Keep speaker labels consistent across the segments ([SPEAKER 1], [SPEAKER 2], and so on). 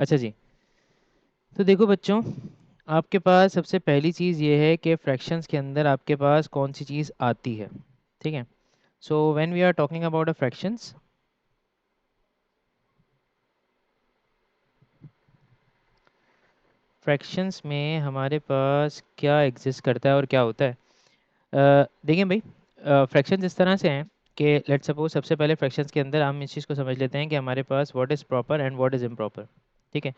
[SPEAKER 1] अच्छा जी, तो देखो बच्चों, आपके पास सबसे पहली चीज़ ये है कि फ्रैक्शंस के अंदर आपके पास कौन सी चीज़ आती है। ठीक है। So when we are talking about a fractions, fractions में हमारे पास क्या एग्जिस्ट करता है और क्या होता है। देखिए भाई, फ्रैक्शंस इस तरह से हैं कि लेट्स सपोज सबसे पहले फ्रैक्शंस के अंदर हम इस चीज़ को समझ लेते हैं कि हमारे पास what is proper and what is improper. ठीक है।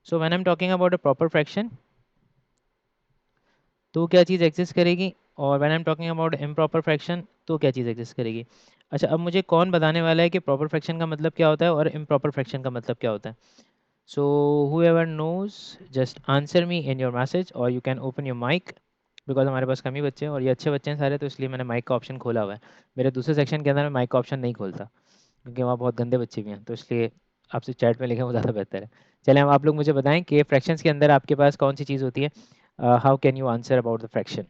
[SPEAKER 1] So when I am talking about a proper fraction, तो क्या चीज़ एग्जिस्ट करेगी, और when I am talking about improper fraction, तो क्या चीज़ एग्जिस्ट करेगी। अच्छा, अब मुझे कौन बताने वाला है कि प्रॉपर फ्रैक्शन का मतलब क्या होता है और इम्प्रॉपर फ्रैक्शन का मतलब क्या होता है। सो whoever knows, just answer me in your message or you can open your mic, because हमारे पास कम ही बच्चे हैं और ये अच्छे बच्चे हैं सारे, तो इसलिए मैंने माइक का ऑप्शन खोला हुआ है। मेरे दूसरे सेक्शन के अंदर मैं माइक का ऑप्शन नहीं खोलता, क्योंकि वहाँ बहुत गंदे बच्चे भी हैं, तो इसलिए आपसे चैट में लिखें वो ज़्यादा बेहतर है। चलें, अब आप लोग मुझे बताएं कि फ्रैक्शंस के अंदर आपके पास कौन सी चीज़ होती है। How can you answer about the fraction.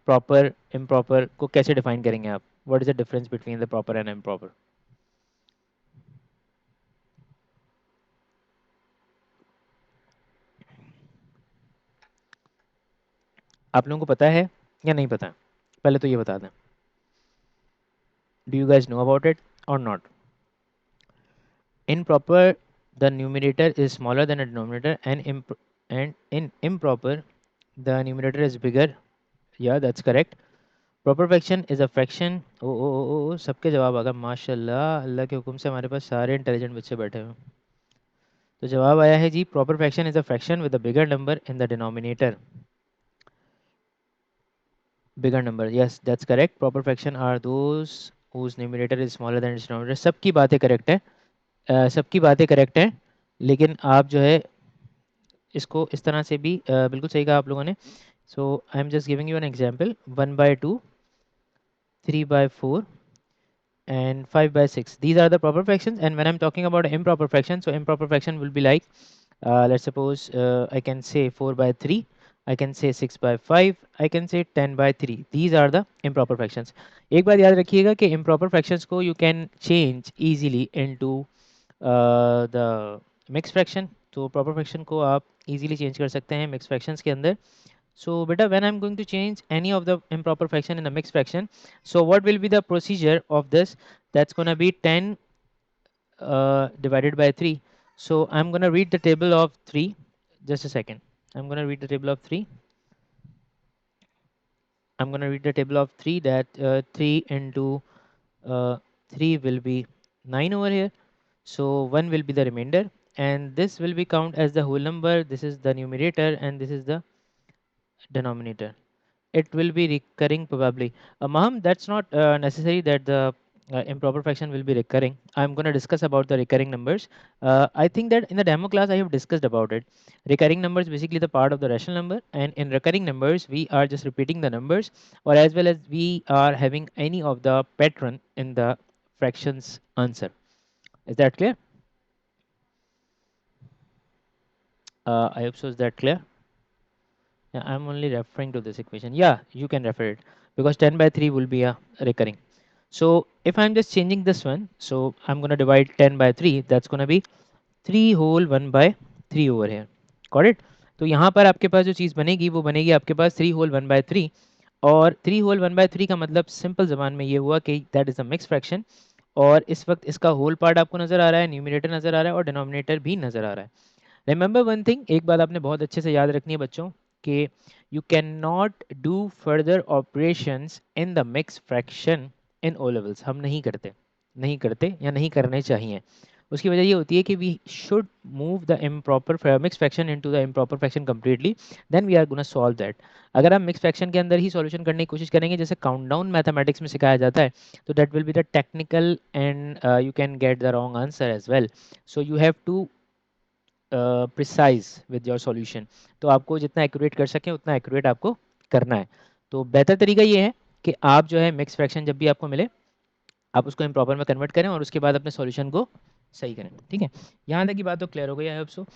[SPEAKER 1] Proper improper को कैसे डिफाइन करेंगे आप, what is the difference between the proper and improper. आप लोगों को पता है या नहीं पता, पहले तो ये बता दें। Do you guys know about it or not? In proper, the numerator is smaller than a denominator, and in improper, the numerator is bigger. Yeah, that's correct. Proper fraction is a fraction. ओ सबके जवाब आ गए माशाल्लाह, अल्लाह के हुक्म से हमारे पास सारे intelligent बच्चे बैठे हैं। तो जवाब आया है जी, proper fraction is a fraction with a bigger number in the denominator. Bigger number, yes that's correct. Proper fraction are those whose numerator is smaller than its denominator। सबकी बातें करेक्ट है, सबकी बातें करेक्ट हैं, लेकिन आप जो है इसको इस तरह से भी बिल्कुल सही कहा आप लोगों ने। So I am just giving you an example, 1/2, 3/4 and 5/6, these are the proper fractions. And when I'm talking about improper fraction, so improper fraction will be like, let's suppose I can say 4/3, I can say 6/5, I can say 10/3, these are the improper fractions। एक बात याद रखिएगा कि improper fractions को you can change easily into the mixed fraction। तो proper fraction को आप easily change कर सकते हैं mixed fractions के अंदर। So beta, when I'm going to change any of the improper fraction in a mixed fraction, so what will be the procedure of this? That's gonna be 10 divided by 3. So I'm gonna read the table of 3. Just a second. I'm gonna read the table of 3. I'm gonna read the table of 3, that 3 into 3 will be 9 over here. So 1 will be the remainder, and this will be count as the whole number. This is the numerator and this is the denominator. It will be recurring probably. Maham, that's not necessary that the improper fraction will be recurring. I'm going to discuss about the recurring numbers. I think that in the demo class I have discussed about it. Recurring numbers basically the part of the rational number, and in recurring numbers we are just repeating the numbers, or as well as we are having any of the pattern in the fractions answer. Is that clear? I hope so. Is that clear? Yeah, I'm only referring to this equation. Yeah, you can refer it because 10/3 will be a recurring. So if I'm just changing this one, so I'm going to divide 10/3, that's going to be 3 whole 1/3 over here. Got it? तो यहाँ पर आपके पास जो चीज़ बनेगी वो बनेगी आपके पास 3 whole 1/3, और 3 whole 1/3 का मतलब सिंपल जबान में ये हुआ कि that is a mix fraction, और इस वक्त इसका होल पार्ट आपको नज़र आ रहा है, न्यूमिनेटर नज़र आ रहा है और डिनोमिनेटर भी नज़र आ रहा है। रिमेंबर वन थिंग, एक बात आपने बहुत अच्छे से याद रखनी है बच्चों, कि you can not do further operations in the mix fraction in O levels. हम नहीं करते, नहीं करते या नहीं करने चाहिए। उसकी वजह ये होती है कि we should move the improper mix fraction into the improper fraction completely, then we are gonna solve that. अगर हम मिक्स फ्रैक्शन के अंदर ही सॉल्यूशन करने की कोशिश करेंगे जैसे काउंटडाउन मैथमेटिक्स में सिखाया जाता है, तो that will be the technical and you can get the wrong answer as well. So you have to precise with your solution. तो आपको जितना एक्यूरेट कर सकें उतना एक्यूरेट आपको करना है। तो बेहतर तरीका ये है कि आप जो है मिक्स फ्रैक्शन जब भी आपको मिले, आप उसको इम्प्रॉपर में कन्वर्ट करें और उसके बाद अपने सॉल्यूशन को सही करें। ठीक है, यहाँ तक की बात तो क्लियर हो गई, आई होप सो।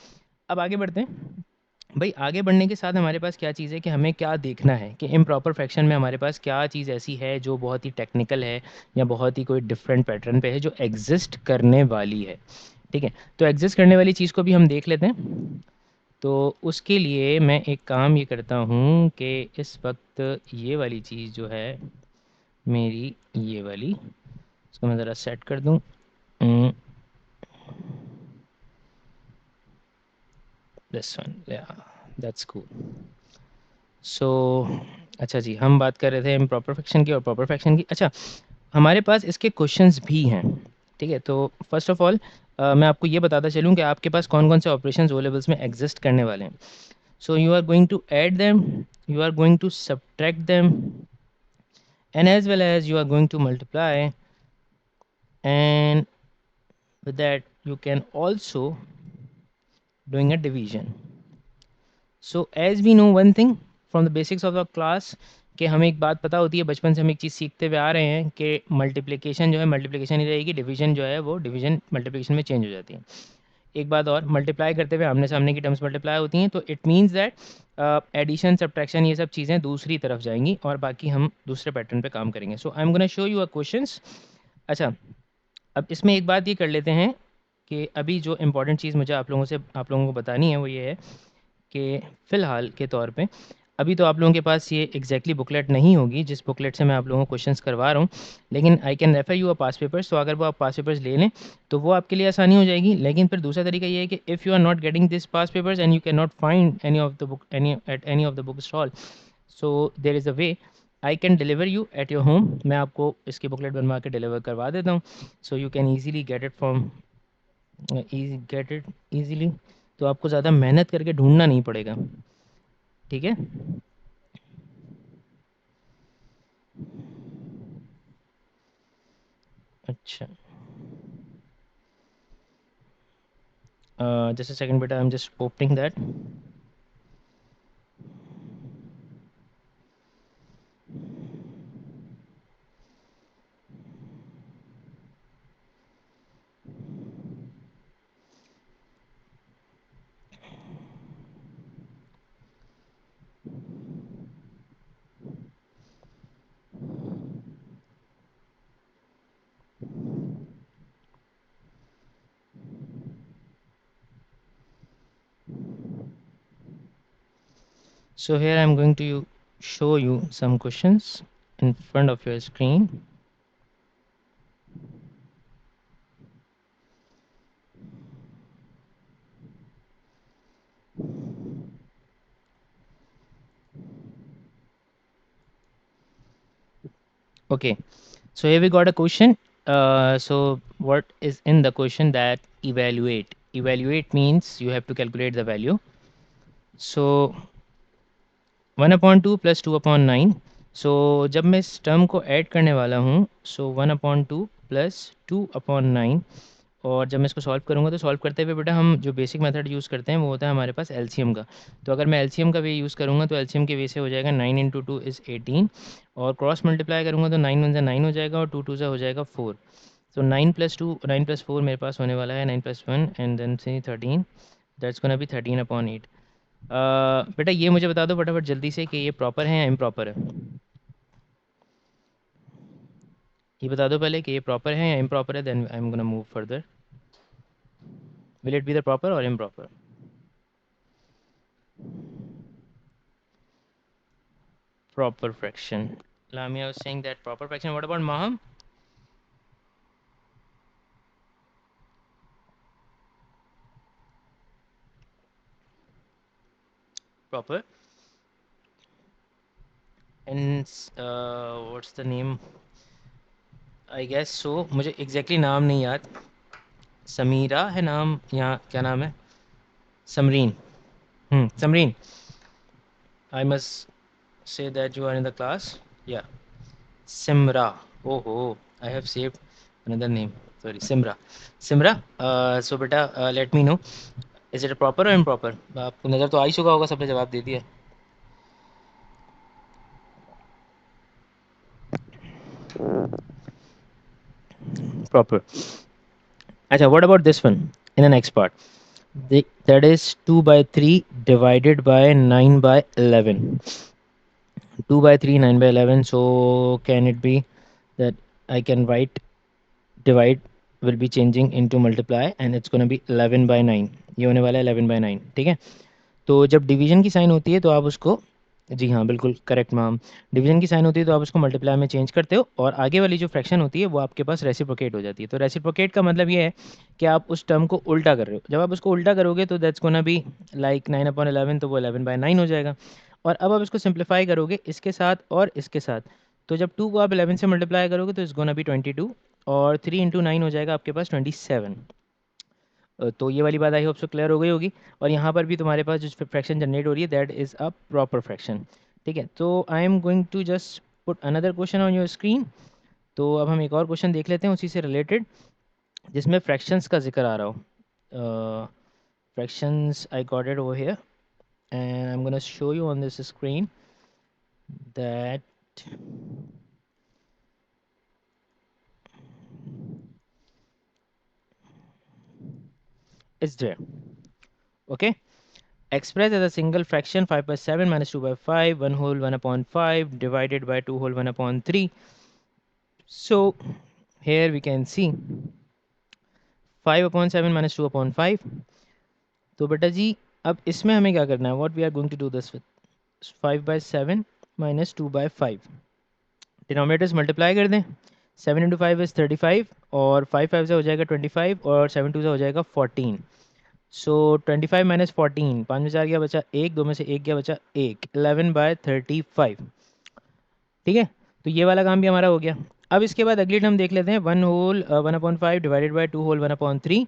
[SPEAKER 1] अब आगे बढ़ते हैं। भाई आगे बढ़ने के साथ हमारे पास क्या चीज़ है कि हमें क्या देखना है कि इम्प्रॉपर फ्रैक्शन में हमारे पास क्या चीज़ ऐसी है जो बहुत ही टेक्निकल है या बहुत ही कोई डिफरेंट पैटर्न पे है जो एग्जिस्ट करने वाली है। ठीक है, तो एग्जिस्ट करने वाली चीज़ को भी हम देख लेते हैं। तो उसके लिए मैं एक काम ये करता हूँ कि इस वक्त ये वाली चीज़ जो है मेरी, ये वाली, इसको मैं ज़रा सेट कर दूँ। दिस वन, या दैट्स कूल। सो अच्छा जी, हम बात कर रहे थे इम्प्रॉपर फ्रैक्शन की और प्रॉपर फ्रैक्शन की। अच्छा, हमारे पास इसके क्वेश्चंस भी हैं। ठीक है, तो फर्स्ट ऑफ ऑल मैं आपको ये बताता चलूँ कि आपके पास कौन कौन से ऑपरेशंस ओ लेवल्स में एग्जिस्ट करने वाले हैं। So you are going to add them, you are going to subtract them, and as well as you are going to multiply, and with that you can also doing a division. So as we know one thing from the basics of the class, कि हमें एक बात पता होती है, बचपन से हम एक चीज़ सीखते हुए आ रहे हैं कि मल्टीप्लिकेशन जो है मल्टीप्लिकेशन ही रहेगी, डिवीजन जो है वो डिवीजन मल्टीप्लिकेशन में चेंज हो जाती है। एक बात और, मल्टीप्लाई करते हुए आमने सामने की टर्म्स मल्टीप्लाई होती हैं, तो it means that addition subtraction ये सब चीज़ें दूसरी तरफ जाएंगी और बाकी हम दूसरे पैटर्न पे काम करेंगे। So I am gonna show you a questions. अच्छा, अब इसमें एक बात ये कर लेते हैं कि अभी जो इम्पोर्टेंट चीज़ मुझे आप लोगों को बतानी है वो ये है कि फ़िलहाल के तौर पे अभी तो आप लोगों के पास ये एग्जैक्टली बुकलेट नहीं होगी जिस बुकलेट से मैं आप लोगों को क्वेश्चंस करवा रहा हूँ, लेकिन I can refer you a pass papers. तो अगर वो आप पास पेपर्स ले लें तो वो आपके लिए आसानी हो जाएगी। लेकिन फिर दूसरा तरीका ये है कि if you are not getting this past papers and you can not find any of the book any at any of the book stall, so there is a way I can deliver you at your home. मैं आपको इसकी booklet बनवा के deliver करवा देता हूँ, so you can easily get it from get it easily. तो आपको ज़्यादा मेहनत करके ढूंढना नहीं पड़ेगा। ठीक है, अच्छा, just a second beta, I'm just opening that. So here I'm going to show you some questions in front of your screen. Okay, so here we got a question. So what is in the question? That evaluate means you have to calculate the value. So 1/2 plus 2/9। सो जब मैं इस term को add करने वाला हूँ, सो 1/2 plus 2/9, और जब मैं इसको सॉल्व करूँगा तो सॉल्व करते हुए बेटा हम जो बेसिक मेथड यूज़ करते हैं वो होता है हमारे पास एलसीएम का। तो अगर मैं एलसीएम का वे यूज़ करूँगा तो एलसीएम के वे से हो जाएगा 9 इंटू टू इज़ 18, और क्रॉस मल्टीप्लाई करूँगा तो 9 1 से 9 हो जाएगा और 2 2 से हो जाएगा 4। तो 9 प्लस 4 मेरे पास होने वाला है 9 + 1 एंड देन से 13, दैट्स गोना बी 13/8। बेटा ये मुझे बता दो फटाफट जल्दी से कि ये प्रॉपर है या इम्प्रॉपर है। ये बता दो पहले कि ये प्रॉपर है या इम्प्रॉपर है, then I am gonna move further. Will it be the proper और improper? Proper fraction. Lamia was saying that proper fraction. What about Maham? Proper. And what's the name? I guess so. मुझे exactly नाम नहीं याद। समीरा है नाम, या क्या नाम है? Samreen. Samreen, I must say that you are in the class. Yeah. Simra. Oh ho, I have saved another name. Sorry, Simra. Simra. So बेटा let me know. Is it a proper or improper? आपको नज़र तो आ ही चुका होगा, सबने जवाब दे दिया। Proper. अच्छा, what about this one in the next part? That is 2 by 3 divided by 9 by 11. 2 by 3, 9 by 11. So can it be that I can write divide will be changing into multiply and it's going to be 11 by 9. ये होने वाला है 11 by 9. ठीक है, तो जब division की sign होती है तो आप उसको, जी हाँ बिल्कुल करेक्ट मैम, डिवीजन की साइन होती है तो आप उसको मल्टीप्लाई में चेंज करते हो और आगे वाली जो फ्रैक्शन होती है वो आपके पास रेसिप्रोकेट हो जाती है। तो रेसिप्रोकेट का मतलब ये है कि आप उस टर्म को उल्टा कर रहे हो। जब आप उसको उल्टा करोगे तो दैट्स गोना बी लाइक 9/11, तो वो 11 बाई 9 हो जाएगा। और अब आप इसको सिंप्लीफाई करोगे इसके साथ और इसके साथ, तो जब 2 को आप 11 से मल्टीप्लाई करोगे तो इस गोना बी 22 और 3 × 9 हो जाएगा आपके पास 27। तो ये वाली बात आई होप सो क्लियर हो गई होगी। और यहाँ पर भी तुम्हारे पास जो फ्रैक्शन जनरेट हो रही है that is a proper fraction. ठीक है, तो I am going to just put another question on your screen. तो अब हम एक और क्वेश्चन देख लेते हैं उसी से रिलेटेड, जिसमें फ्रैक्शंस का जिक्र आ रहा हो। Fractions I got it over here and I am gonna show you on this screen that is there. Okay, expressed as a single fraction 5/7 minus 2/5 1 whole 1/5 divided by 2 whole 1/3. So here we can see 5/7 minus 2/5। तो बेटा जी अब इसमें हमें क्या करना है, what we are going to do this with 5/7 minus 2/5, denominators multiply कर दें। 7 × 5 इज़ 35 और 5 5 से हो जाएगा 25 और 7 2 से हो जाएगा 14। सो 25 माइनस 14, 5 में 4 गया बचा एक, 2 में से एक गया बचा एक, 11/35। ठीक है, तो ये वाला काम भी हमारा हो गया। अब इसके बाद अगली टर्म देख लेते हैं, 1 होल 1/5 डिवाइडेड बाई 2 होल 1/3।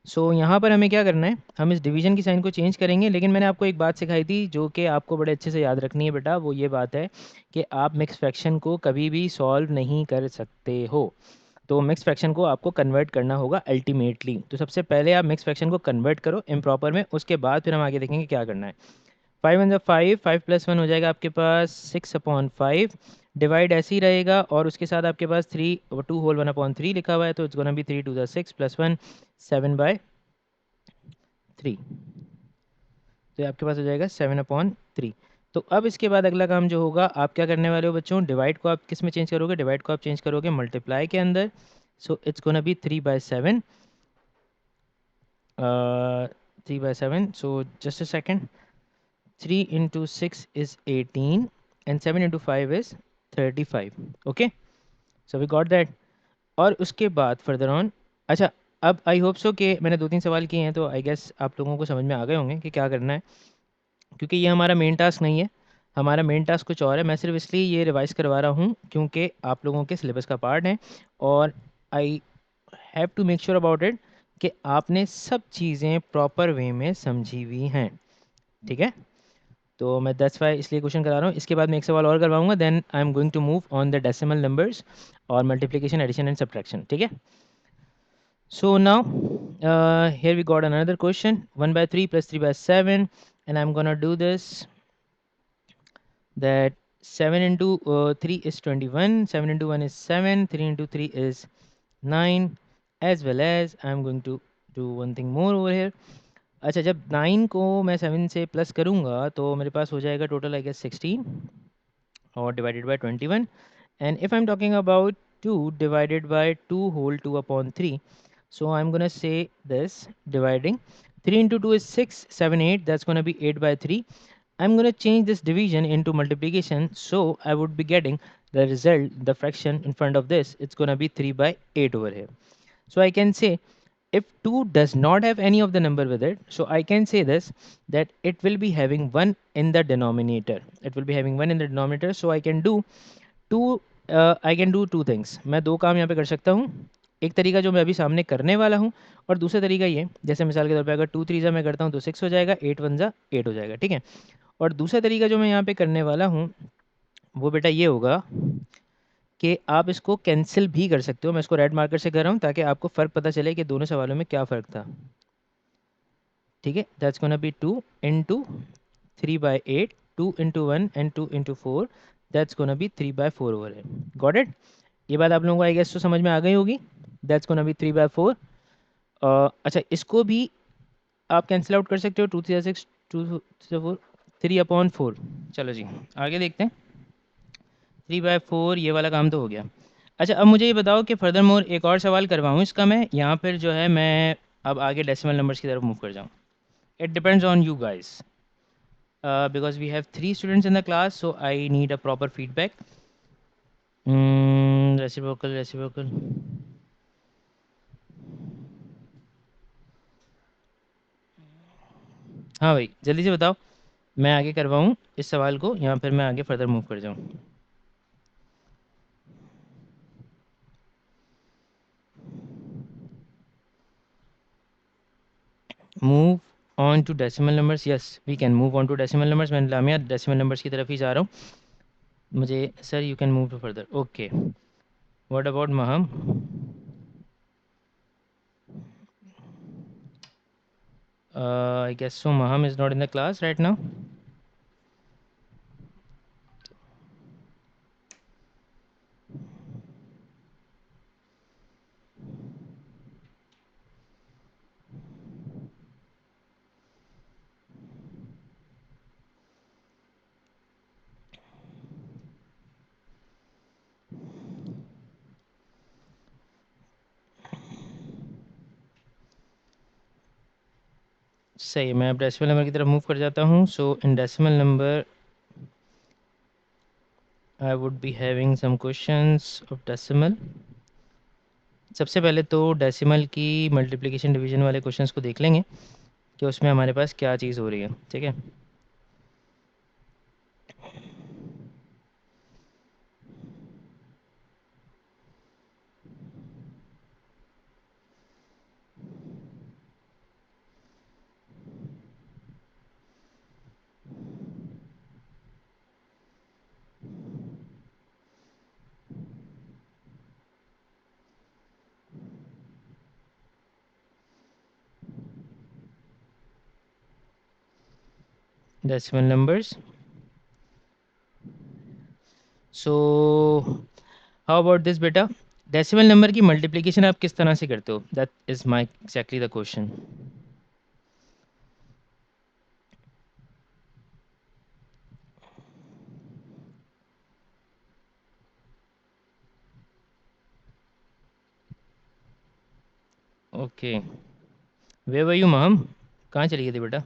[SPEAKER 1] सो यहाँ पर हमें क्या करना है, हम इस डिवीजन की साइन को चेंज करेंगे। लेकिन मैंने आपको एक बात सिखाई थी जो कि आपको बड़े अच्छे से याद रखनी है बेटा, वो ये बात है कि आप मिक्स फ्रैक्शन को कभी भी सॉल्व नहीं कर सकते हो। तो मिक्स फ्रैक्शन को आपको कन्वर्ट करना होगा अल्टीमेटली। तो सबसे पहले आप मिक्स फ्रैक्शन को कन्वर्ट करो इम्प्रॉपर में, उसके बाद फिर हम आगे देखेंगे क्या करना है। 5 × 5, 5 + 1 हो जाएगा आपके पास 6/5, डिवाइड ऐसे ही रहेगा और उसके साथ आपके पास 2 होल 1/3 लिखा हुआ है, तो इट्स गोना बी 3 2 6 + 1 7/3। तो ये आपके पास हो जाएगा 7/3। तो अब इसके बाद अगला काम जो होगा, आप क्या करने वाले हो बच्चों, डिवाइड को आप किस में चेंज करोगे, डिवाइड को आप चेंज करोगे मल्टीप्लाई के अंदर। सो it's gonna B 3/7, 3/7। So just a second, 3 × 6 is 18 and 7 × 5 is 35। Okay, so we got that. और उसके बाद फर्दर ऑन, अच्छा अब आई होप सो कि मैंने 2 3 सवाल किए हैं तो आई गेस आप लोगों को समझ में आ गए होंगे कि क्या करना है, क्योंकि ये हमारा मेन टास्क नहीं है। हमारा मेन टास्क कुछ और है। मैं सिर्फ इसलिए ये रिवाइज करवा रहा हूँ क्योंकि आप लोगों के सिलेबस का पार्ट है और I have to make sure about it कि आपने सब चीज़ें प्रॉपर वे में समझी हुई हैं। ठीक है, तो मैं दैट्स वाई इसलिए क्वेश्चन करा रहा हूँ। इसके बाद मैं एक सवाल और करवाऊंगा, then I am going to move on the decimal numbers और मल्टीप्लिकेशन एडिशन एंड सब्ट्रैक्शन। ठीक है, so now here we got another question, 1/3 plus 3/7, and I'm gonna do this that 7 into 3 is 21, 7 into 1 is 7, 3 into 3 is 9, as well as I'm going to do one thing more over here. अच्छा, जब 9 को मैं 7 से plus करूँगा तो मेरे पास हो जाएगा total I guess 16 or divided by 21. And if I'm talking about 2 divided by 2 whole 2/3, so I'm gonna say this dividing 3 into 2 is 6 7 8, that's gonna be 8/3. I'm gonna change this division into multiplication, so I would be getting the result, the fraction in front of this, it's gonna be 3/8 over here. So I can say if 2 does not have any of the number with it, so I can say this that it will be having 1 in the denominator. It will be having 1 in the denominator, so I can do two I can do two things. मैं दो काम यहाँ पे कर सकता हूँ। एक तरीका जो मैं अभी सामने करने वाला हूँ और दूसरा तरीका ये, जैसे मिसाल के तौर पे अगर 2 3 मैं करता हूँ तो 6 हो जाएगा, 8 1 8 हो जाएगा। ठीक है, और दूसरा तरीका जो मैं यहाँ पे करने वाला हूँ वो बेटा ये होगा कि आप इसको कैंसिल भी कर सकते हो। मैं इसको रेड मार्कर से कर रहा हूँ ताकि आपको फ़र्क पता चले कि दोनों सवालों में क्या फ़र्क था। ठीक है, that's gonna be 2 into 3/8, 2 into 1 and 2 into 4, that's gonna be 3/4 over है। Got it? ये बात आप लोगों को आई गेस तो समझ में आ गई होगी। That's gonna be 3/4। अच्छा, इसको भी आप कैंसिल आउट कर सकते हो, 2 3 6 2 4 3/4। चलो जी आगे देखते हैं। 3/4 ये वाला काम तो हो गया। अच्छा अब मुझे ये बताओ कि फर्दर मोर एक और सवाल करवाऊँ इसका मैं, यहाँ पर जो है मैं अब आगे डेसिमल नंबर्स की तरफ मूव कर जाऊँ। It depends on you guys because we have 3 students in the class, so I need a proper feedback. Reciprocal, reciprocal. हाँ भाई जल्दी से बताओ, मैं आगे करवाऊँ इस सवाल को या फिर मैं आगे फर्दर मूव कर जाऊँ। Move on to decimal numbers, yes we can move on to decimal numbers. मैं लामिया डेसिमल नंबर्स की तरफ ही जा रहा हूँ। मुझे sir you can move to further, okay. What about Maham? I guess so Maham is not in the class right now. सही, मैं अब डेसिमल नंबर की तरफ मूव कर जाता हूँ। So in decimal number I would be having some questions of decimal. सबसे पहले तो डेसिमल की मल्टीप्लिकेशन डिवीजन वाले क्वेश्चंस को देख लेंगे कि उसमें हमारे पास क्या चीज़ हो रही है, ठीक है। Decimal numbers, so how about this बेटा, डेसिमल नंबर की मल्टीप्लिकेशन आप किस तरह से करते हो? That is my exactly the question. Okay, where were you Maham, कहाँ चली गई थी बेटा?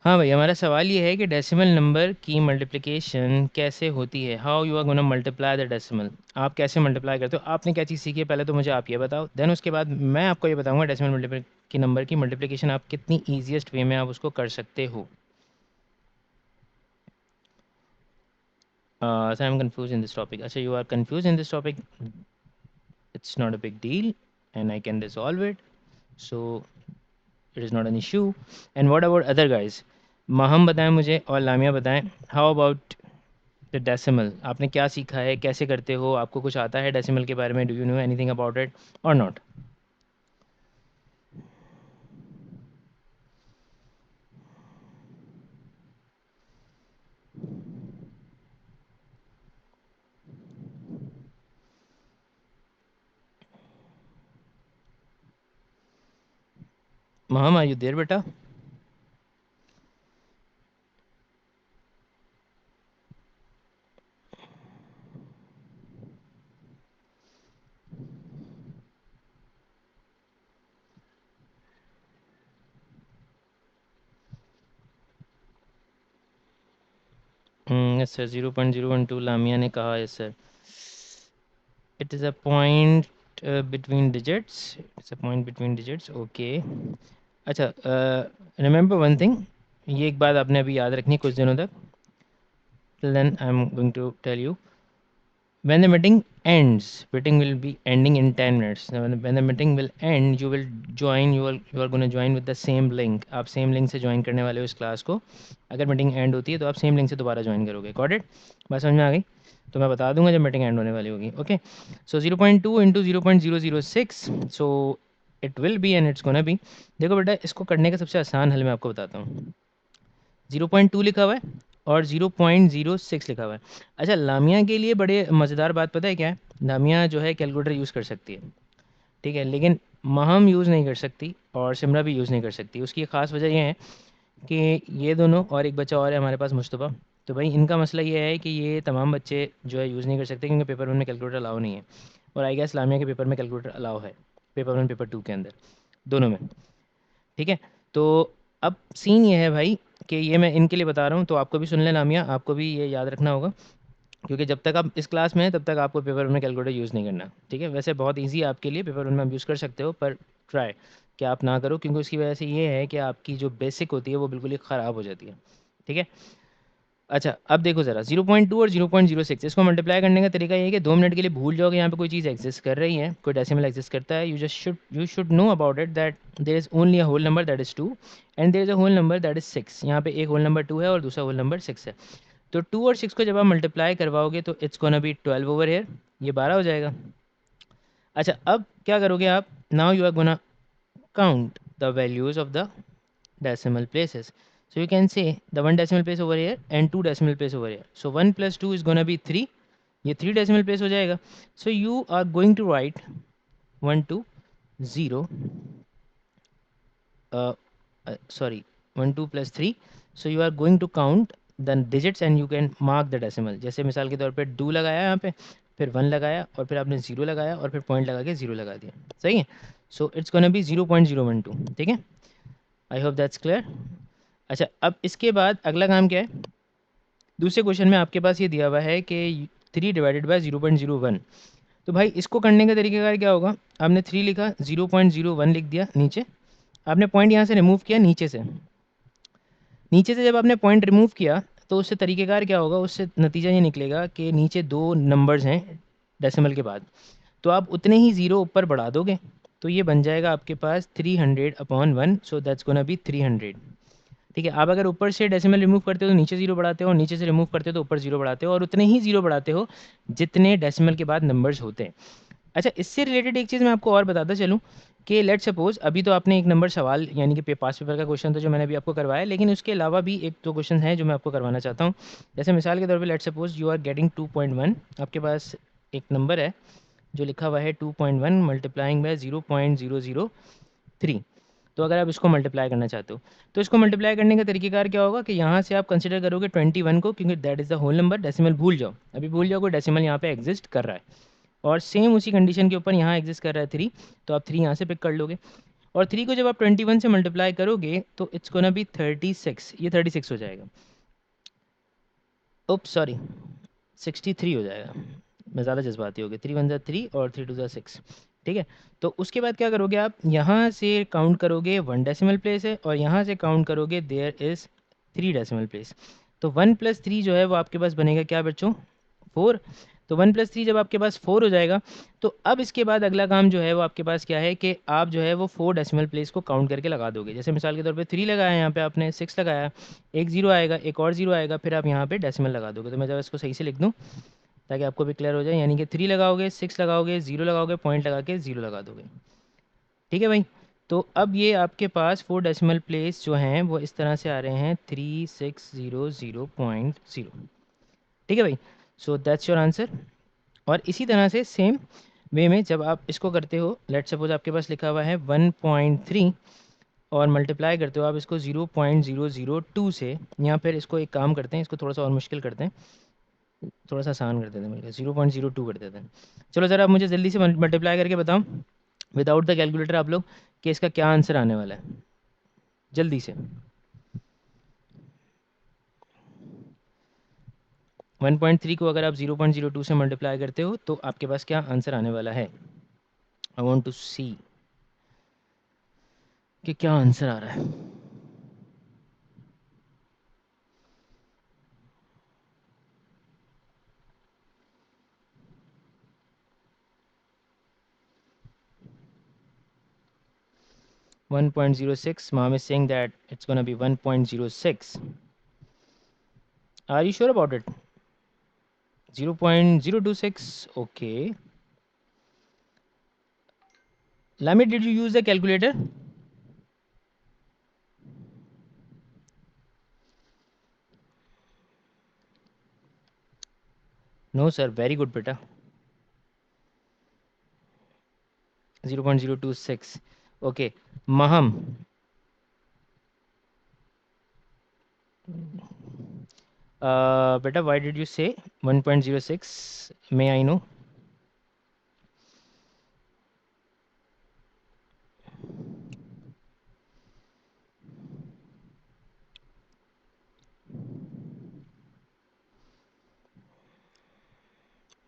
[SPEAKER 1] हाँ भाई, हमारा सवाल ये है कि डेसिमल नंबर की मल्टीप्लिकेशन कैसे होती है। How you are gonna multiply the decimal, आप कैसे मल्टीप्लाई करते हो? आपने क्या चीज़ सीखी है पहले तो मुझे आप ये बताओ, देन उसके बाद मैं आपको ये बताऊंगा डेसिमल मल्टीप्ल की नंबर की मल्टीप्लिकेशन आप कितनी ईजिएस्ट वे में आप उसको कर सकते हो। So I am confuse in this topic. अच्छा you are confuse in this topic, it's not a big deal and I can resolve it, so it is not an issue. And what about other guys? Maham बताएं मुझे और लामिया बताएं, how about the decimal, आपने क्या सीखा है, कैसे करते हो, आपको कुछ आता है डेसिमल के बारे में? Do you know anything about it और not? Maham are you there बेटा? यस सर, 0.012 लामिया ने कहा है sir. It is a point between digits, it's a point between digits, okay. अच्छा रिमेंबर वन थिंग, ये एक बात आपने अभी याद रखनी है कुछ दिनों तक, then I am going to tell you. When the meeting ends, meeting will be ending in 10 minutes. Now, when the meeting will end, you will join, you are going to join with the same link. आप same link से join करने वाले हो इस class को। अगर meeting and होती है तो आप सेम लिंक से दोबारा ज्वाइन करोगे। Got it? बात समझ में आ गई? तो मैं बता दूंगा जब मीटिंग एंड होने वाली होगी। Okay, so 0.2 into 0.006, so it will be and it's gonna B. देखो बेटा, इसको करने का सबसे आसान हल मैं आपको बताता हूँ। 0.2 लिखा हुआ है और 0.06 लिखा हुआ है। अच्छा, लामिया के लिए बड़े मज़ेदार बात पता है क्या है? लामिया जो है कैलकुलेटर यूज़ कर सकती है, ठीक है, लेकिन महम यूज़ नहीं कर सकती और सिमरा भी यूज़ नहीं कर सकती। उसकी एक ख़ास वजह ये है कि ये दोनों और एक बच्चा और है हमारे पास, मुस्तफ़ा। तो भाई इनका मसला ये है कि ये तमाम बच्चे जो है यूज़ नहीं कर सकते, क्योंकि पेपर वन में कैलकुलेटर अलाउ नहीं है। और आई गेस लामिया के पेपर में कैलकुलेटर अलाउ है, पेपर वन पेपर टू के अंदर, दोनों में। ठीक है। तो अब सीन ये है भाई कि ये मैं इनके लिए बता रहा हूँ, तो आपको भी सुन लें लामिया, आपको भी ये याद रखना होगा, क्योंकि जब तक आप इस क्लास में हैं तब तक आपको पेपर वन में कैलकुलेटर यूज़ नहीं करना, ठीक है। वैसे बहुत ईजी है आपके लिए, पेपर वन में आप यूज़ कर सकते हो, पर ट्राई कि आप ना करो, क्योंकि उसकी वजह से ये है कि आपकी जो बेसिक होती है वो बिल्कुल ही ख़राब हो जाती है, ठीक है। अच्छा, अब देखो ज़रा 0.2 और 0.06 इसको मल्टीप्लाई करने का तरीका ये है कि 2 मिनट के लिए भूल जाओ कि यहाँ पे कोई चीज़ एग्जिस्ट कर रही है, कोई डेसिमल एग्जिस्ट करता है। You should know about it that there is only a whole number that is 2 and there is a whole number that is 6। यहाँ पे एक होल नंबर 2 है और दूसरा होल नंबर 6 है। तो 2 और 6 को जब आप मल्टीप्लाई करवाओगे तो it's gonna be 12 over here, ये 12 हो जाएगा। अच्छा, अब क्या करोगे आप? Now you are gonna count the values of the decimal places. So you can say the one decimal place over here and two decimal place over here. So 1 plus 2 is gonna be 3. ये 3 decimal place हो जाएगा. So you are going to write 1 2 0 uh, sorry 1 2 plus 3. So you are going to count the digits and you can mark the decimal. जैसे मिसाल के तौर पे 2 लगाया यहाँ पे, फिर 1 लगाया और फिर आपने 0 लगाया और फिर पॉइंट लगा के 0 लगा दिया, सही है। सो इट्स गोना बी 0.012, ठीक है। I hope that's clear. अच्छा, अब इसके बाद अगला काम क्या है? दूसरे क्वेश्चन में आपके पास ये दिया हुआ है कि 3 डिवाइडेड बाय 0.01। तो भाई इसको करने का तरीकेकार क्या होगा? आपने 3 लिखा, 0.01 लिख दिया नीचे, आपने पॉइंट यहाँ से रिमूव किया नीचे से। नीचे से जब आपने पॉइंट रिमूव किया तो उससे तरीकेकार क्या होगा? उससे नतीजा ये निकलेगा कि नीचे दो नंबर्स हैं डेसिमल के बाद, तो आप उतने ही ज़ीरो ऊपर बढ़ा दोगे, तो ये बन जाएगा आपके पास 300/1। सो दैट्स गोना बी 300, ठीक है। आप अगर ऊपर से डेसिमल रिमूव करते हो तो नीचे जीरो बढ़ाते हो, और नीचे से रिमूव करते हो तो ऊपर जीरो बढ़ाते हो, और उतने ही जीरो बढ़ाते हो जितने डेसिमल के बाद नंबर्स होते हैं। अच्छा, इससे रिलेटेड एक चीज़ मैं आपको और बताता चलूँ कि लेट सपोज अभी तो आपने एक नंबर सवाल यानी कि पास पेपर का क्वेश्चन था जो मैंने अभी आपको करवाया, लेकिन उसके अलावा भी एक दो क्वेश्चन हैं जो मैं आपको करवाना चाहता हूँ। जैसे मिसाल के तौर पर let suppose you are getting 2.1, आपके पास एक नंबर है जो लिखा हुआ है 2.1 मल्टीप्लाइंग बाय 0.003। तो अगर आप इसको मल्टीप्लाई करना चाहते हो तो इसको मल्टीप्लाई करने का तरीकेकार क्या होगा कि यहाँ से आप कंसिडर करोगे 21 को, क्योंकि that is the whole number. Decimal भूल जाओ, अभी भूल जाओ कोई डेसिमल यहाँ पे एग्जिस्ट कर रहा है, और सेम उसी कंडीशन के ऊपर यहाँ एग्जिस्ट कर रहा है 3, तो आप 3 यहाँ से पिक कर लोगे। और 3 को जब आप 21 से मल्टीप्लाई करोगे तो इट्स गोना बी 36, ये 36 हो जाएगा। ओप सॉरी, 63 हो जाएगा, मैं ज़्यादा जज्बाती हो गया। 3 1 3 और 3 2 6, ठीक है। तो उसके बाद क्या करोगे? आप यहाँ से काउंट करोगे 1 डेसिमल प्लेस है, और यहाँ से काउंट करोगे देयर इज़ 3 डेसिमल प्लेस। तो 1 + 3 जो है वो आपके पास बनेगा क्या बच्चों? 4। तो 1 + 3 जब आपके पास 4 हो जाएगा, तो अब इसके बाद अगला काम जो है वो आपके पास क्या है कि आप जो है वो 4 डेसिमल प्लेस को काउंट करके लगा दोगे। जैसे मिसाल के तौर पे 3 लगाया, यहाँ पे आपने 6 लगाया, एक ज़ीरो आएगा, एक और ज़ीरो आएगा, फिर आप यहाँ पे डेसिमल लगा दोगे। तो मैं जब इसको सही से लिख दूँ ताकि आपको भी क्लियर हो जाए, यानी कि 3 लगाओगे, 6 लगाओगे, 0 लगाओगे, पॉइंट लगा के 0 लगा दोगे, ठीक है भाई। तो अब ये आपके पास 4 डेसिमल प्लेस जो हैं वो इस तरह से आ रहे हैं 3600.0, ठीक है भाई। So that's your answer. और इसी तरह से सेम वे में जब आप इसको करते हो, लेट सपोज आपके पास लिखा हुआ है 1.3 और मल्टीप्लाई करते हो आप इसको 0.002 से, या फिर इसको एक काम करते हैं, इसको थोड़ा सा और मुश्किल करते हैं, थोड़ा सा आसान कर देते हैं, मिलकर 0.02 कर देते हैं। चलो ज़रा आप मुझे जल्दी से मल्टीप्लाई करके बताओ विदाउट द कैलकुलेटर आप लोग कि इसका क्या आंसर आने वाला है, जल्दी से। 1.3 को अगर आप 0.02 से मल्टीप्लाई करते हो तो आपके पास क्या आंसर आने वाला है? आई वॉन्ट टू सी कि क्या आंसर आ रहा है। 1.06, mom is saying that it's gonna be 1.06. Are you sure about it? 0.026, okay. Lamit, did you use the calculator? No sir, very good बेटा। 0.026। ओके। महम, बेटा why did you say 1.06, may I know?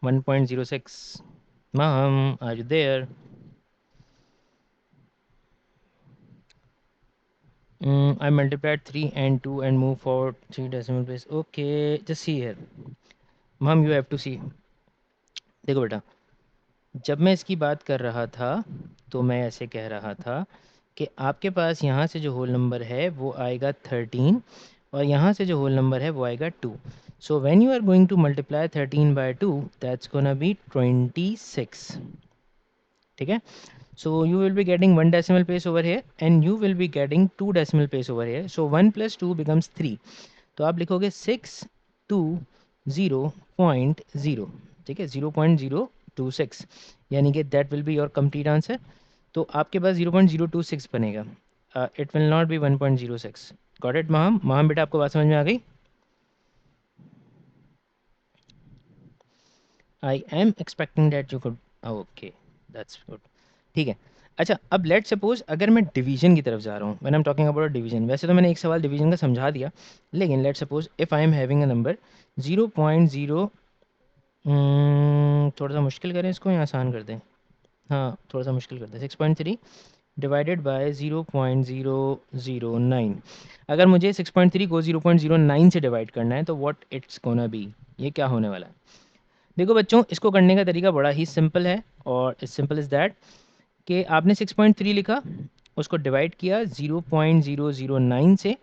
[SPEAKER 1] 1.06, Maham, are you there? I multiplied 3 and 2 and move forward 3 decimal place. Okay, just see here. Mom, you have to see. देखो बेटा, जब मैं इसकी बात कर रहा था तो मैं ऐसे कह रहा था कि आपके पास यहाँ से जो होल नंबर है वो आएगा 13, और यहाँ से जो होल नंबर है वो आएगा 2। So when you are going to multiply 13 by 2, that's gonna be 26। ठीक है? So you will be getting one decimal place over here and you will be getting two decimal place over here. So 1 plus 2 becomes 3. तो आप लिखोगे 620.0। ठीक है, 0.026, यानी कि that will be your complete answer. तो आपके पास 0.026 बनेगा। It will not be 1.06। Got it Maham? Maham बेटा, आपको बात समझ में आ गई? I am expecting that you could. Okay, that's good. ठीक है। अच्छा, अब लेट सपोज अगर मैं डिवीजन की तरफ जा रहा हूँ, when I am talking about division, वैसे तो मैंने एक सवाल डिवीजन का समझा दिया, लेकिन let suppose if I am having a number 0.0, थोड़ा सा मुश्किल करें इसको या आसान कर दें? हाँ, थोड़ा सा मुश्किल कर दें। 6.3 डिवाइडेड बाय 0.009। अगर मुझे 6.3 को 0.09 से डिवाइड करना है तो व्हाट इट्स गोना बी, ये क्या होने वाला है? देखो बच्चों, इसको करने का तरीका बड़ा ही सिंपल है, और इस सिंपल इज़ दैट कि आपने 6.3 लिखा, उसको डिवाइड किया 0.009 से,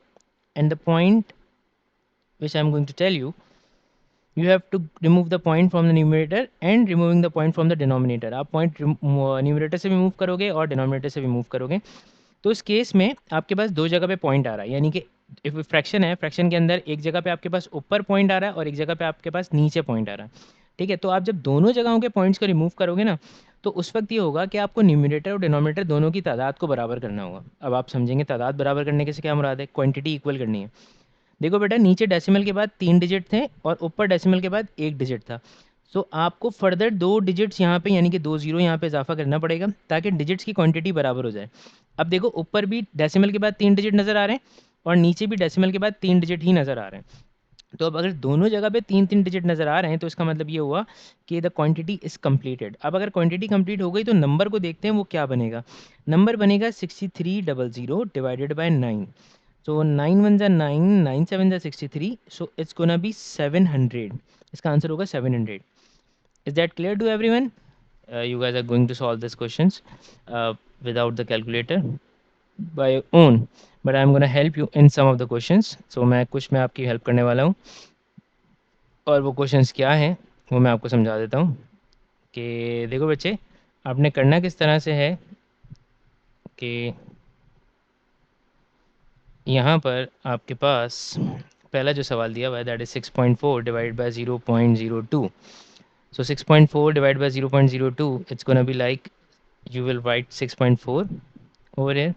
[SPEAKER 1] and the point which I am going to tell you, you have to remove the point from the numerator and removing the point from the denominator. आप पॉइंट न्यूमरेटर से भी move करोगे और डिनोमिनेटर से भी move करोगे। तो इस केस में आपके पास दो जगह पे पॉइंट आ रहा है, यानी कि इफ फ्रैक्शन है, फ्रैक्शन के अंदर एक जगह पे आपके पास ऊपर पॉइंट आ रहा है और एक जगह पे आपके पास नीचे पॉइंट आ रहा है। ठीक है, तो आप जब दोनों जगहों के पॉइंट्स को रिमूव करोगे ना, तो उस वक्त ये होगा कि आपको न्यूमरेटर और डिनोमिनेटर दोनों की तादाद को बराबर करना होगा। अब आप समझेंगे तादाद बराबर करने के से क्या मुराद है? क्वांटिटी इक्वल करनी है। देखो बेटा, नीचे डेसिमल के बाद 3 डिजिट थे और ऊपर डेसिमल के बाद 1 डिजिट था। सो आपको फर्दर 2 डिजिट्स यहाँ पे, यानी कि 2 जीरो यहाँ पे इजाफा करना पड़ेगा ताकि डिजिट्स की क्वांटिटी बराबर हो जाए। अब देखो, ऊपर भी डेसिमल के बाद 3 डिजिट नज़र आ रहे हैं और नीचे भी डेसिमल के बाद 3 डिजिट ही नज़र आ रहे हैं। तो अब अगर दोनों जगह पे 3 3 डिजिट नज़र आ रहे हैं तो इसका मतलब ये हुआ कि द क्वांटिटी इज़ कंप्लीटेड। अब अगर क्वांटिटी कंप्लीट हो गई तो नंबर को देखते हैं वो क्या बनेगा। नंबर बनेगा 6300 divided by 9। So 9 1s are 9, 9 7s are 63. So it's gonna be 700. इसका आंसर होगा 700. Is that clear to everyone? You guys are going to solve these questions without the calculator by your own. But I'm gonna help you in some of the questions. So मैं कुछ में आपकी help करने वाला हूँ, और वो questions क्या हैं वो मैं आपको समझा देता हूँ। कि देखो बच्चे, आपने करना किस तरह से है कि यहाँ पर आपके पास पहला जो सवाल दिया हुआ है, that is 6.4 divide by 0.02। So 6.4 divided by 0.02, it's gonna be like, you will write 6.4 over here.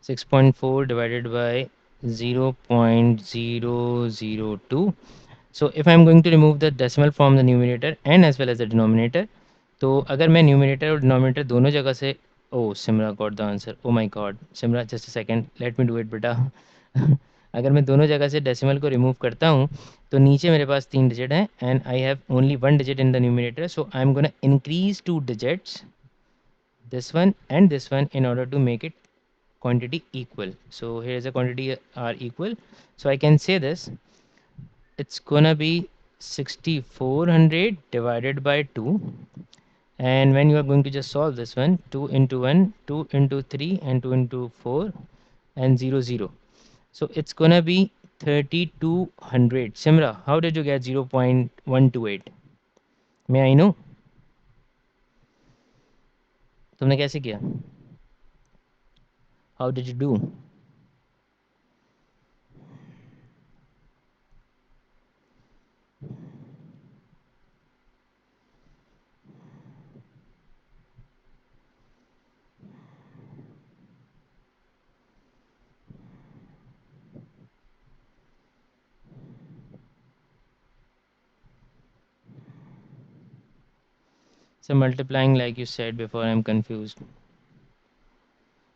[SPEAKER 1] 6.4 divided by 0.002. So if I'm going to remove the decimal from the numerator and as well as the denominator, तो अगर मैं numerator और denominator दोनों जगह से, oh Simra got the answer, oh my god Simra, just a second, let me do it बेटा। अगर मैं दोनों जगह से डेसिमल को रिमूव करता हूँ तो नीचे मेरे पास 3 डिजिट हैं and I have only 1 digit in the numerator, so I am gonna increase 2 digits, this one in order to make it quantity equal. So here is a quantity are equal, so I can say this, it's gonna be 6400 divided by 2, and when you are going to just solve this one, 2 into 1, 2 into 3 and 2 into 4 and 0 0, so it's gonna be 3200. Simra, how did you get 0.128? May I know? तुमने कैसे किया? How did you do? So multiplying, like you said before, I'm confused.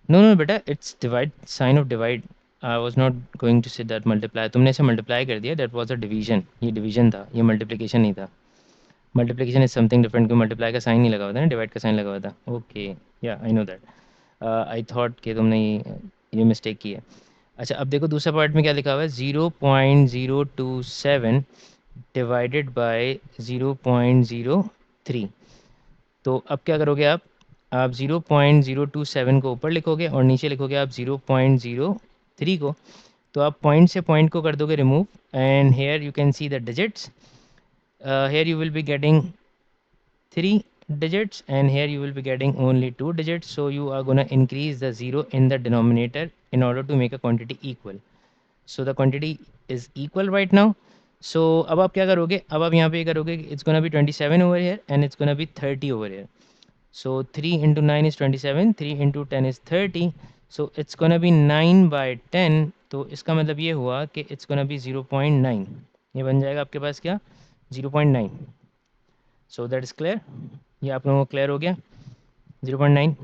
[SPEAKER 1] No, beta, it's divide, sign of divide. I was not going to say that multiply. तुमने ऐसे multiply कर दिया. That was a division. ये division था. ये multiplication नहीं था. Multiplication is something different. क्यों multiply का sign नहीं लगा हुआ था ना, divide का sign लगा हुआ था. Okay, yeah, I know that. I thought कि तुमने ये mistake की है. अच्छा, अब देखो दूसरा पार्ट में क्या लिखा हुआ है. 0.027 डिवाइडेड बाय 0.03. तो अब क्या करोगे आप 0.027 को ऊपर लिखोगे और नीचे लिखोगे आप 0.03 को. तो आप पॉइंट से पॉइंट को कर दोगे remove, and here you can see the digits. Here you will be getting 3 digits, and here you will be getting only 2 digits, so you are going to increase the 0 in the denominator in order to make a quantity equal. So the quantity is equal right now. So अब आप क्या करोगे, अब आप यहाँ पे करोगे, it's gonna be 27 over here and it's gonna be 30 over here. So 3 into 9 is 27, 3 into 10 is 30. So it's gonna be 9 by 10. तो इसका मतलब ये हुआ कि it's gonna be 0.9. ये बन जाएगा आपके पास क्या, 0.9. So that is clear. ये आप लोगों को क्लियर हो गया, 0.9.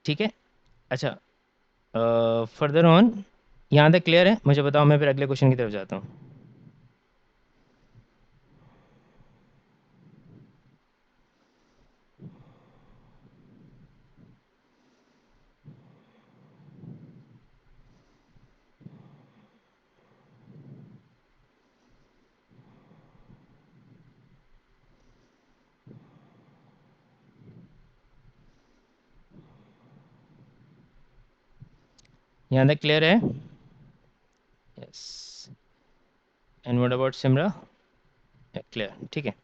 [SPEAKER 1] ठीक है. अच्छा, फर्दर ऑन यहाँ तक क्लियर है? मुझे बताओ, मैं फिर अगले क्वेश्चन की तरफ जाता हूँ. यहाँ तक क्लियर है? Yes. And what about Simra? Clear, ठीक है.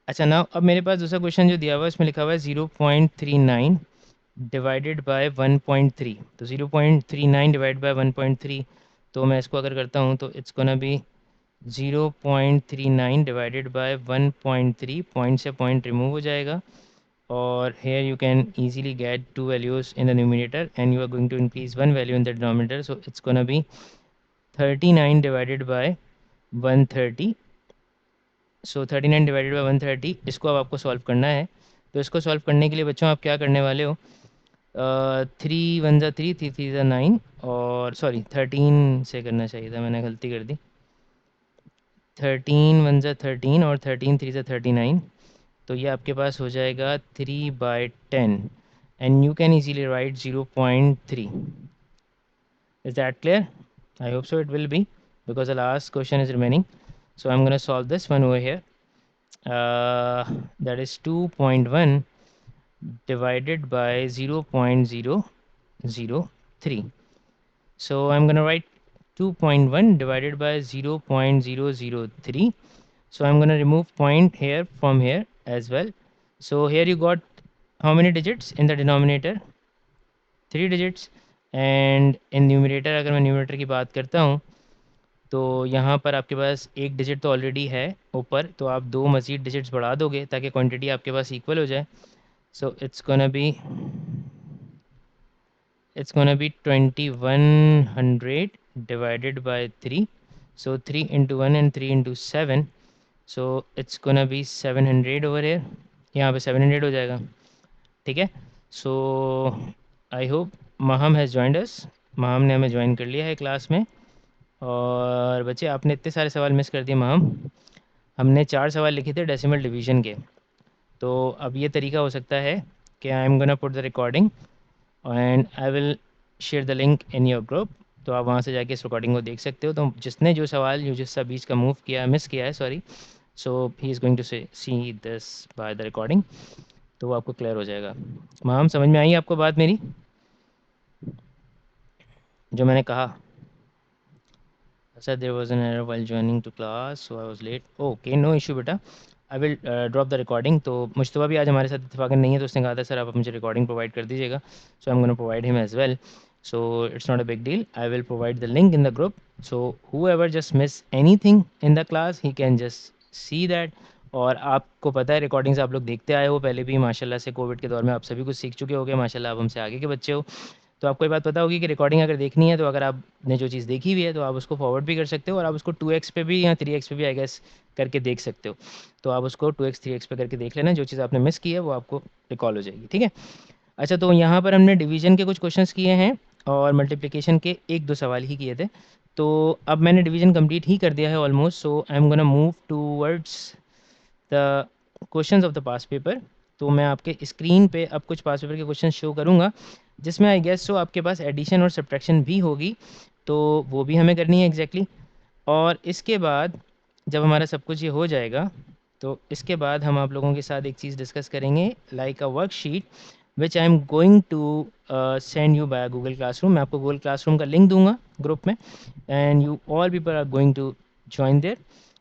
[SPEAKER 1] अच्छा, ना अब मेरे पास दूसरा क्वेश्चन जो दिया हुआ है इसमें लिखा हुआ है 0.39 डिवाइडेड बाय 1.3. तो 0.39 डिवाइड बाय 1.3, तो मैं इसको अगर करता हूँ तो it's gonna B 0.39 divided by 1.3. Point से पॉइंट रिमूव हो जाएगा, or here you can easily get two values in the numerator and you are going to increase one value in the denominator, so it's gonna be 39 divided by 130. so 39 divided by 130, इसको अब आपको solve करना है. तो इसको solve करने के लिए बच्चों आप क्या करने वाले हो, 3 1 3 3 3 9, और सॉरी 13 से करना चाहिए था, मैंने गलती कर दी. 13 1 13 और 13 3 39. तो ये आपके पास हो जाएगा 3/10, and you can easily write 0.3. Is that clear? I hope so it will be, because the last question is remaining. So I'm going to solve this one over here. That is 2.1 divided by 0.003. So I'm going to write 2.1 divided by 0.003. So I'm going to remove point here from here as well. So here you got how many digits in the denominator? 3 digits. And in numerator, अगर मैं numerator की बात करता हूँ तो यहाँ पर आपके पास एक डिजिट तो ऑलरेडी है ऊपर, तो आप दो मज़ीद डिजिट्स बढ़ा दोगे ताकि क्वांटिटी आपके पास इक्वल हो जाए. So it's gonna be 2100 divided by 3. So 3 into 1 and 3 into 7. So it's gonna be 700 over here. यहाँ पे 700 हो जाएगा. ठीक है. So I hope Maham has joined us. Maham ने हमें ज्वाइन कर लिया है क्लास में. और बच्चे आपने इतने सारे सवाल मिस कर दिए महम. हमने 4 सवाल लिखे थे डेसिमल डिवीजन के. तो अब ये तरीका हो सकता है कि आई am gonna put the recording and I will share the link in your group. तो आप वहाँ से जाके इस रिकॉर्डिंग को देख सकते हो. तो जिसने जो सवाल जो जिसका बीच का मूव किया, मिस किया है, sorry, so he is going to see this by the recording. तो वो आपको क्लियर हो जाएगा. मैम समझ में आई आपको बात मेरी, जो मैंने कहा? Sir there was an error while joining to class, so I was late. Okay, no issue बेटा. I will drop the recording. तो मुश्तबा भी आज हमारे साथ इत्तेफाकन नहीं है, तो उसने कहा था सर आप मुझे रिकॉर्डिंग प्रोवाइड कर दीजिएगा। So I am gonna provide him as well. So it's not a big deal, I will provide the link in the group. So whoever just miss anything in the class he can just see that. और आपको पता है recordings आप लोग देखते आए हो पहले भी माशाल्लाह से, कोविड के दौर में आप सभी कुछ सीख चुके होगे माशाल्लाह, आप हमसे आगे के बच्चे हो। तो आपको ये बात पता होगी कि रिकॉर्डिंग अगर देखनी है तो अगर आपने जो चीज़ देखी हुई है तो आप उसको फॉरवर्ड भी कर सकते हो, और आप उसको 2x पे भी या 3x पे भी आई गेस करके देख सकते हो। तो आप उसको 2x 3x पे करके देख लेना, जो चीज़ आपने मिस की है वो आपको रिकॉल हो जाएगी, ठीक है। अच्छा, तो यहाँ पर हमने डिवीजन के कुछ क्वेश्चंस किए हैं और मल्टीप्लिकेशन के एक दो सवाल ही किए थे। तो अब मैंने डिवीजन कंप्लीट ही कर दिया है almost, so I am gonna move towards the questions of the pass paper. तो मैं आपके स्क्रीन पे अब कुछ पास पेपर के क्वेश्चन शो करूँगा, जिसमें आई गेस सो आपके पास एडिशन और सब्ट्रैक्शन भी होगी, तो वो भी हमें करनी है एग्जैक्टली और इसके बाद जब हमारा सब कुछ ये हो जाएगा तो इसके बाद हम आप लोगों के साथ एक चीज़ डिस्कस करेंगे, like a worksheet which I am going to send you by Google Classroom. मैं आपको गूगल क्लासरूम का लिंक दूंगा ग्रुप में, and you all people are going to join there.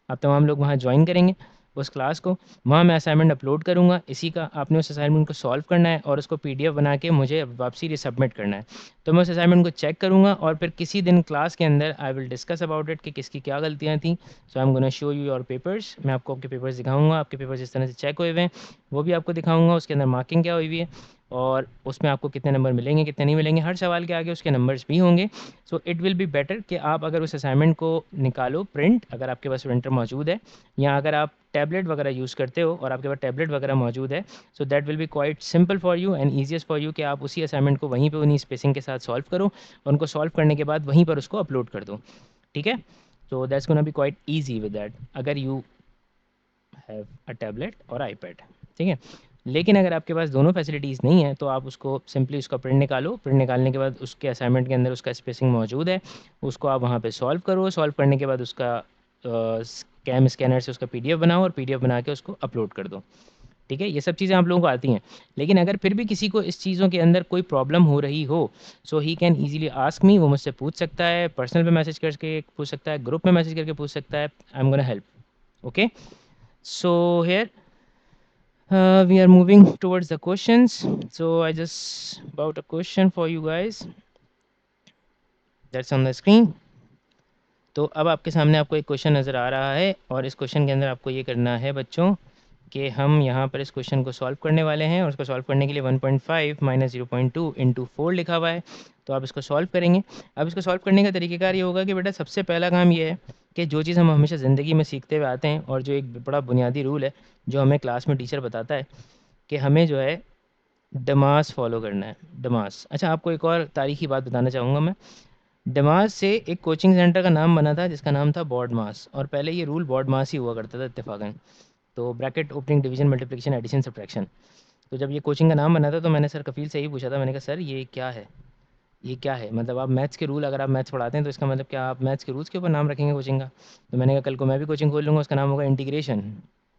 [SPEAKER 1] आप तमाम लोग वहाँ ज्वाइन करेंगे उस क्लास को। वहाँ मैं असाइनमेंट अपलोड करूँगा इसी का, आपने उस असाइनमेंट को सॉल्व करना है और उसको पीडीएफ बना के मुझे वापसी रिसबमिट करना है। तो मैं उस असाइनमेंट को चेक करूँगा और फिर किसी दिन क्लास के अंदर I will discuss about it कि किसकी क्या गलतियाँ थी। So I am gonna show you your papers. मैं आपको आपके पेपर्स दिखाऊंगा, आपके पेपर्स इस तरह से चेक हुए हुए हैं वो भी आपको दिखाऊंगा, उसके अंदर मार्किंग क्या हुई हुई है और उसमें आपको कितने नंबर मिलेंगे कितने नहीं मिलेंगे, हर सवाल के आगे उसके नंबर्स भी होंगे। So it will be better कि आप अगर उस असाइनमेंट को निकालो प्रिंट, अगर आपके पास प्रिंटर मौजूद है, या अगर आप टैबलेट वगैरह यूज़ करते हो और आपके पास टैबलेट वगैरह मौजूद है, सो that will B quite simple for you and easiest for you कि आप उसी असाइनमेंट को वहीं पे उन्हीं स्पेसिंग के साथ सॉल्व करो और उनको सॉल्व करने के बाद वहीं पर उसको अपलोड कर दो, ठीक है। सो that's gonna B quite easy with that अगर यू हैव अ टैबलेट और आईपैड, ठीक है। लेकिन अगर आपके पास दोनों फैसिलिटीज़ नहीं है तो आप उसको सिंपली उसका प्रिंट निकालो, प्रिंट निकालने के बाद उसके असाइनमेंट के अंदर उसका स्पेसिंग मौजूद है, उसको आप वहाँ पे सॉल्व करो, सॉल्व करने के बाद उसका कैम स्कैनर से उसका पीडीएफ बनाओ और पीडीएफ बना के उसको अपलोड कर दो, ठीक है। ये सब चीज़ें आप लोगों को आती हैं। लेकिन अगर फिर भी किसी को इस चीज़ों के अंदर कोई प्रॉब्लम हो रही हो, so he can easily ask me, वो मुझसे पूछ सकता है, पर्सनल पे मैसेज करके पूछ सकता है, ग्रुप में मैसेज करके पूछ सकता है, आई am gonna help, okay. So here we are moving towards the questions. So I just about a question for you guys that's on the screen. तो अब आपके सामने आपको एक क्वेश्चन नज़र आ रहा है और इस क्वेश्चन के अंदर आपको ये करना है बच्चों कि हम यहाँ पर इस क्वेश्चन को सॉल्व करने वाले हैं और उसको सॉल्व करने के लिए 1.5 माइनस 0.2 इंटू 4 लिखा हुआ है। तो आप इसको सॉल्व करेंगे। अब इसको सॉल्व करने का तरीक़ेकार ये होगा कि बेटा सबसे पहला काम ये है कि जो चीज़ हम हमेशा ज़िंदगी में सीखते हुए आते हैं और जो एक बड़ा बुनियादी रूल है जो हमें क्लास में टीचर बताता है कि हमें जो है डमास फॉलो करना है। डमास, अच्छा आपको एक और तारीखी बात बताना चाहूँगा मैं। डमास से एक कोचिंग सेंटर का नाम बना था जिसका नाम था बॉड मास, और पहले ये रूल बॉड मास ही हुआ करता था इत्तेफाकन। तो bracket opening division multiplication addition subtraction. तो जब ये कोचिंग का नाम बना था तो मैंने सर कफील से ही पूछा था, मैंने कहा सर ये क्या है, ये क्या है, मतलब आप मैथ्स के रूल, अगर आप मैथ्स पढ़ाते हैं तो इसका मतलब क्या आप मैथ्स के रूल्स के ऊपर नाम रखेंगे कोचिंग का। तो मैंने कहा कल को मैं भी कोचिंग खोल लूँगा, उसका नाम होगा इंटीग्रेशन,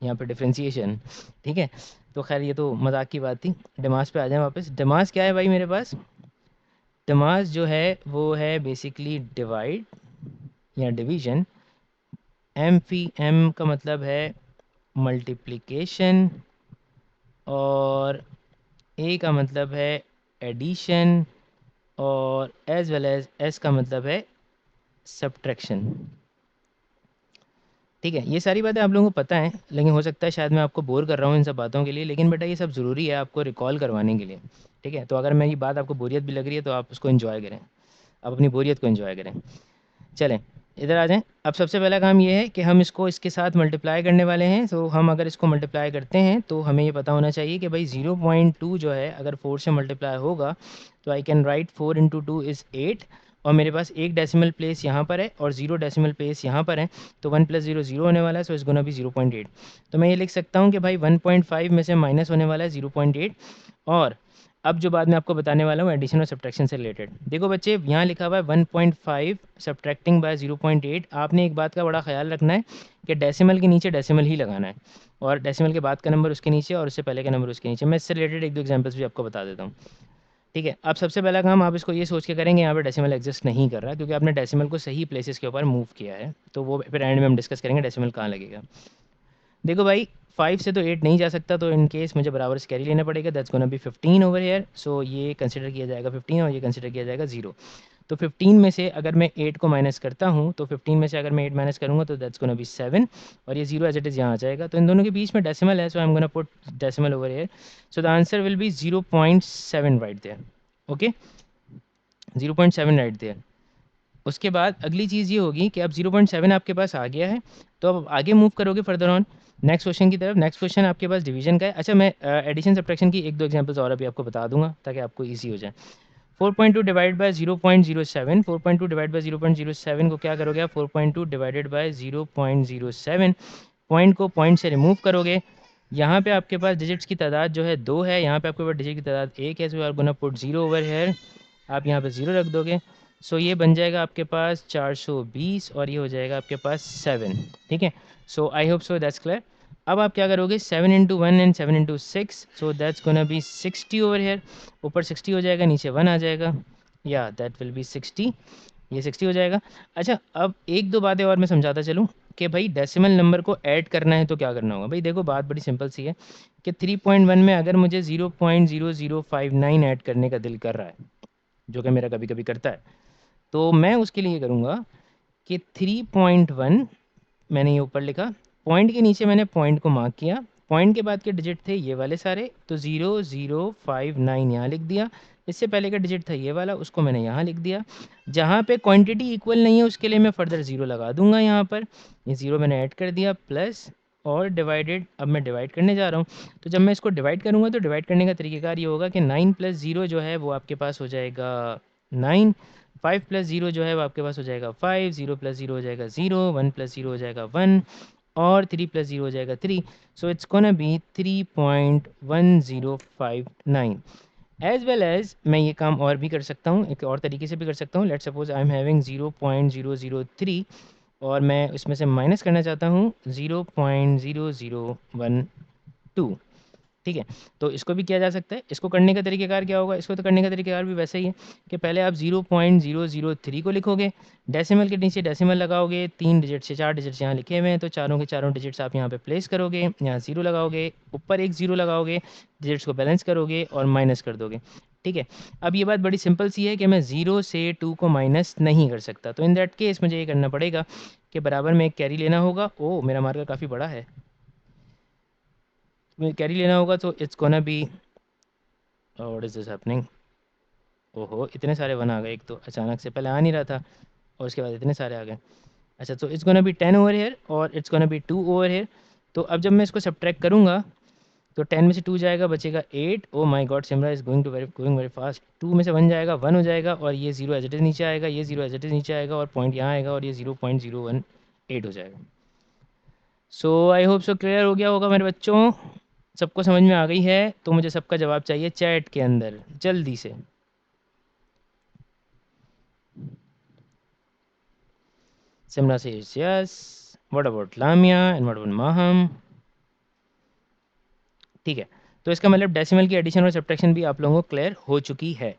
[SPEAKER 1] यहाँ पे डिफ्रेंसिएशन, ठीक है। तो खैर ये तो मजाक की बात थी। डमास पे आ जाए वापस। डमास क्या है भाई मेरे पास? डमास जो है वो है बेसिकली डिवाइड या डिवीजन। एम फी एम का मतलब है मल्टीप्लिकेशन और ए का मतलब है एडिशन और एज वेल एज एस का मतलब है सब्ट्रैक्शन, ठीक है। ये सारी बातें आप लोगों को पता है, लेकिन हो सकता है शायद मैं आपको बोर कर रहा हूँ इन सब बातों के लिए, लेकिन बेटा ये सब ज़रूरी है आपको रिकॉल करवाने के लिए, ठीक है। तो अगर मेरी बात आपको बोरियत भी लग रही है तो आप उसको इन्जॉय करें, आप अपनी बोरियत को इन्जॉय करें। चलें इधर आ जाएं। अब सबसे पहला काम ये है कि हम इसको इसके साथ मल्टीप्लाई करने वाले हैं। तो हम अगर इसको मल्टीप्लाई करते हैं तो हमें ये पता होना चाहिए कि भाई 0.2 जो है अगर 4 से मल्टीप्लाई होगा तो I can write 4 into two is 8, और मेरे पास एक डेसिमल प्लेस यहाँ पर है और 0 डेसिमल प्लेस यहाँ पर है, तो 1 प्लस 0 0 होने वाला है, सो इस गुना भी 0.8। तो मैं ये लिख सकता हूँ कि भाई 1.5 में से माइनस होने वाला है 0.8। और अब जो बात मैं आपको बताने वाला हूँ एडिशन और सब्ट्रैक्शन से रिलेटेड, देखो बच्चे यहाँ लिखा हुआ है 1.5 सब्ट्रैक्टिंग बाय 0.8। आपने एक बात का बड़ा ख्याल रखना है कि डेसिमल के नीचे डेसिमल ही लगाना है, और डेसिमल के बाद का नंबर उसके नीचे और उससे पहले का नंबर उसके नीचे। मैं इससे रिलेटेड एक दो एग्जांपल्स भी आपको बता देता हूँ, ठीक है। अब सबसे पहला काम आप इसको ये सोच के करेंगे यहाँ पे डेसिमल एग्जिस्ट नहीं कर रहा क्योंकि आपने डेसिमल को सही प्लेसेस के ऊपर मूव किया है, तो वो फिर एंड में हम डिस्कस करेंगे डेसिमल कहाँ लगेगा। देखो भाई 5 से तो 8 नहीं जा सकता, तो इन केस मुझे बराबर से कैरी लेना पड़ेगा, that's gonna be 15 over here. So ये कंसिडर किया जाएगा 15 और ये कंसिडर किया जाएगा 0। तो 15 में से अगर मैं 8 को माइनस करता हूँ, तो 15 में से अगर मैं 8 माइनस करूँगा तो दैट्स गोना बी 7, और ये 0 एज इट इज़ यहाँ आ जाएगा। तो इन दोनों के बीच में डेसिमल है, so I am gonna put decimal over here. So the answer will be 0.7 right there. Okay, 0.7 right there. उसके बाद अगली चीज़ ये होगी कि अब 0.7 आपके पास आ गया है, तो अब आगे मूव करोगे फर्दर ऑन नेक्स्ट क्वेश्चन की तरफ। नेक्स्ट क्वेश्चन आपके पास डिवीजन का है। अच्छा, मैं एडिशन सब्ट्रैक्शन की एक दो एग्जांपल्स और अभी आपको बता दूंगा ताकि आपको इजी हो जाए। 4.2 डिवाइड बाय 0.07, 4.2 डिवाइड बाय 0.07 को क्या करोगे आप, 4.2 डिवाइडेड बाय 0.07, पॉइंट को पॉइंट से रिमूव करोगे। यहाँ पे आपके पास डिजिट्स की तादाद जो है 2 है, यहाँ पे आपके पास डिजिट की तादाद 1 है, so you are gonna put 0 over here. आप यहाँ पे 0 रख दोगे। सो ये बन जाएगा आपके पास 420 और ये हो जाएगा आपके पास 7। ठीक है, so I hope so that's clear. अब आप क्या करोगे, 7 into 1 and 7 into 6, so that's gonna be 60 over here. ऊपर 60 हो जाएगा, नीचे 1 आ जाएगा, या दैट विल बी 60, ये 60 हो जाएगा। अच्छा, अब एक दो बातें और मैं समझाता चलूँ कि भाई डेसिमल नंबर को ऐड करना है तो क्या करना होगा। भाई देखो, बात बड़ी सिंपल सी है कि 3.1 में अगर मुझे 0.0059 ऐड करने का दिल कर रहा है, जो कि मेरा कभी कभी करता है, तो मैं उसके लिए करूँगा कि 3.1 मैंने ये ऊपर लिखा, पॉइंट के नीचे मैंने पॉइंट को मार्क किया, पॉइंट के बाद के डिजिट थे ये वाले सारे, तो 0059 यहाँ लिख दिया। इससे पहले का डिजिट था ये वाला, उसको मैंने यहाँ लिख दिया। जहाँ पे क्वांटिटी इक्वल नहीं है उसके लिए मैं फर्दर 0 लगा दूंगा यहाँ पर। ये 0 मैंने ऐड कर दिया, प्लस और डिवाइडेड। अब मैं डिवाइड करने जा रहा हूँ, तो जब मैं इसको डिवाइड करूँगा तो डिवाइड करने का तरीकेकार ये होगा कि 9 प्लस 0 जो है वो आपके पास हो जाएगा 9, 5 प्लस 0 जो है वो आपके पास हो जाएगा 5, 0 प्लस 0 हो जाएगा 0, 1 प्लस 0 हो जाएगा 1, और 3 प्लस 0 हो जाएगा 3। So it's gonna be 3.1059। As well as मैं ये काम और भी कर सकता हूँ, एक और तरीके से भी कर सकता हूँ। Let suppose I am having 0.003 और मैं उसमें से माइनस करना चाहता हूँ 0.0012। ठीक है, तो इसको भी किया जा सकता है। इसको करने का तरीकेकार क्या होगा, इसको तो करने का तरीकेकार भी वैसे ही है कि पहले आप 0.003 को लिखोगे, डेसिमल के नीचे डेसिमल लगाओगे, 3 डिजिट से 4 डिजिट्स यहाँ लिखे हुए हैं, तो चारों के चारों डिजिट्स आप यहाँ पे प्लेस करोगे, यहाँ 0 लगाओगे, ऊपर एक 0 लगाओगे, डिजिट्स को बैलेंस करोगे और माइनस कर दोगे। ठीक है, अब ये बात बड़ी सिंपल सी है कि मैं 0 से 2 को माइनस नहीं कर सकता, तो इन दैट केस मुझे ये करना पड़ेगा कि बराबर में एक कैरी लेना होगा। ओ, मेरा मार्कर काफ़ी बड़ा है, कैरी लेना होगा, तो it's gonna B, what is this happening. ओहो, इतने सारे वन आ गए, एक तो अचानक से पहले आ नहीं रहा था और उसके बाद इतने सारे आ गए। अच्छा, तो it's gonna be 10 over here और it's gonna be 2 over here. तो अब जब मैं इसको सब्ट्रैक्ट करूँगा तो 10 में से 2 जाएगा, बचेगा 8। Oh my god, Simra is going very fast. 2 में से 1 जाएगा, 1 हो जाएगा, और ये 0 एज इट इज नीचे आएगा, ये 0 एज इट इज नीचे आएगा, और पॉइंट यहाँ आएगा, और ये 0.018 हो जाएगा। सो आई होप सो क्लियर हो गया होगा मेरे बच्चों, सबको समझ में आ गई है। तो मुझे सबका जवाब चाहिए चैट के अंदर जल्दी से। Simra says yes. What about Lamia and what about Maham? ठीक है, तो इसका मतलब डेसिमल की एडिशन और सब्ट्रैक्शन भी आप लोगों को क्लियर हो चुकी है।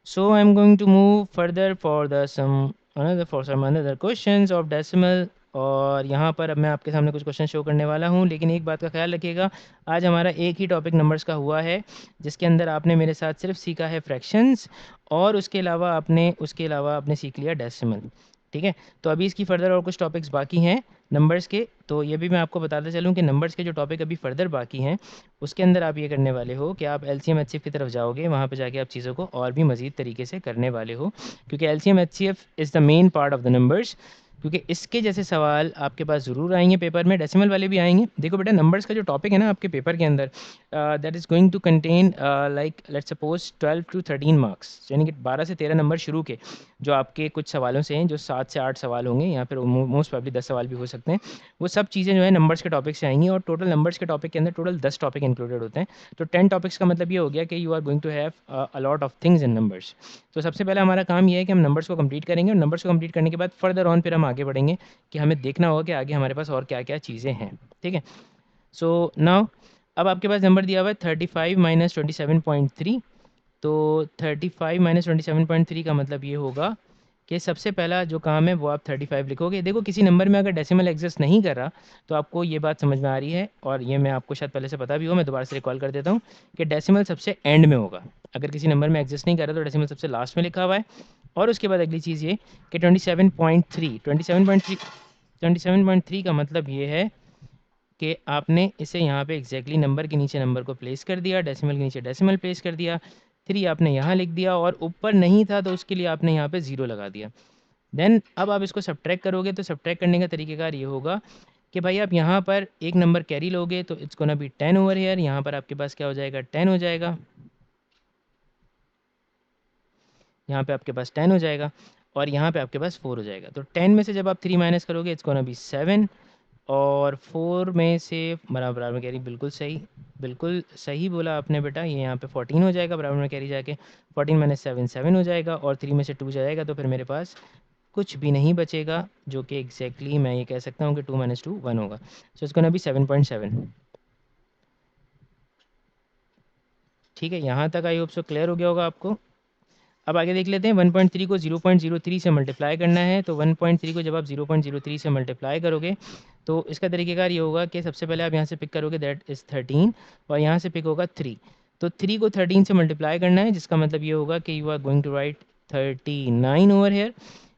[SPEAKER 1] So I am going to move further for the some another questions of decimal. और यहाँ पर अब मैं आपके सामने कुछ क्वेश्चन शो करने वाला हूँ, लेकिन एक बात का ख्याल रखिएगा, आज हमारा एक ही टॉपिक नंबर्स का हुआ है, जिसके अंदर आपने मेरे साथ सिर्फ सीखा है फ्रैक्शंस, और उसके अलावा आपने सीख लिया डेसिमल। ठीक है, तो अभी इसकी फर्दर और कुछ टॉपिक्स बाकी हैं नंबर्स के, तो ये भी मैं आपको बताते चलूँ कि नंबर्स के जो टॉपिक अभी फर्दर बाकी हैं उसके अंदर आप ये करने वाले हो कि आप एलसीएम एचसीएफ की तरफ जाओगे, वहाँ पे जाके आप चीज़ों को और भी मज़ीद तरीके से करने वाले हो, क्योंकि LCM HCF is the main part of the numbers, क्योंकि इसके जैसे सवाल आपके पास ज़रूर आएंगे पेपर में, डेसिमल वाले भी आएंगे। देखो बेटा, नंबर्स का जो टॉपिक है ना आपके पेपर के अंदर, that is going to contain like let's suppose 12 to 13 marks, यानी कि 12 से 13 नंबर शुरू के जो आपके कुछ सवालों से हैं, जो 7 से 8 सवाल होंगे, या फिर मोस्ट प्रोबेबली 10 सवाल भी हो सकते हैं। वो सब चीज़ें जो है नंबर्स के टॉपिक से आएंगी, और टोटल नंबर्स के टॉपिक के अंदर टोटल 10 टॉपिक इंक्लूडेड होते हैं। तो 10 टॉपिक्स का मतलब ये हो गया कि you are going to have a lot of things in numbers. तो सबसे पहले हमारा काम ये है कि हम नंबर्स को कंप्लीट करेंगे, और नंबर्स को कंप्लीट करने के बाद फर्दर ऑन फिर हम आगे बढ़ेंगे कि हमें देखना होगा कि आगे हमारे पास और क्या क्या चीज़ें हैं। ठीक है, सो नाउ अब आपके पास नंबर दिया हुआ है 35 माइनस 27.3। तो 35 माइनस 27.3 का मतलब ये होगा कि सबसे पहला जो काम है वो आप 35 लिखोगे। देखो किसी नंबर में अगर डेसिमल एग्जिस्ट नहीं कर रहा तो आपको ये बात समझ में आ रही है, और ये मैं आपको शायद पहले से पता भी हो, मैं दोबारा से रिकॉल कर देता हूँ कि डेसिमल सबसे एंड में होगा। अगर किसी नंबर में एग्जिस्ट नहीं कर रहा तो डेसिमल सबसे लास्ट में लिखा हुआ है। और उसके बाद अगली चीज़ ये कि 27.3 का मतलब ये है कि आपने इसे यहाँ पे एग्जैक्टली नंबर के नीचे नंबर को प्लेस कर दिया, डेसिमल के नीचे डेसिमल प्लेस कर दिया, 3 आपने यहाँ लिख दिया, और ऊपर नहीं था तो उसके लिए आपने यहाँ पे 0 लगा दिया। देन अब आप इसको सब्ट्रैक्ट करोगे तो सब्ट्रैक्ट करने का तरीकेकार ये होगा कि भाई आप यहाँ पर एक नंबर कैरी लोगे तो it's gonna be 10 over here, यहाँ पर आपके पास क्या हो जाएगा, 10 हो जाएगा, यहाँ पे आपके पास 10 हो जाएगा, और यहाँ पे आपके पास 4 हो जाएगा। तो 10 में से जब आप 3 माइनस करोगे इट्स गोना बी 7, और 4 में से बराबर बराबर में कैरी, बिल्कुल सही बोला आपने बेटा, ये यहाँ पे 14 हो जाएगा बराबर में कैरी जाके, 14 माइनस 7 7 हो जाएगा, और 3 में से 2 जाएगा तो फिर मेरे पास कुछ भी नहीं बचेगा, जो कि एग्जैक्टली मैं ये कह सकता हूँ कि 2 माइनस 2 1 होगा। सो इसको ना भी 7.7। ठीक है, यहाँ तक आई होप सो क्लियर हो गया होगा आपको। अब आगे देख लेते हैं, 1.3 को 0.03 से मल्टीप्लाई करना है, तो 1.3 को जब आप 0.03 से मल्टीप्लाई करोगे तो इसका तरीकेकार ये होगा कि सबसे पहले आप यहाँ से पिक करोगे, दैट इज़ 13, और यहाँ से पिक होगा 3। तो 3 को 13 से मल्टीप्लाई करना है, जिसका मतलब ये होगा कि you are going to write 39 over here.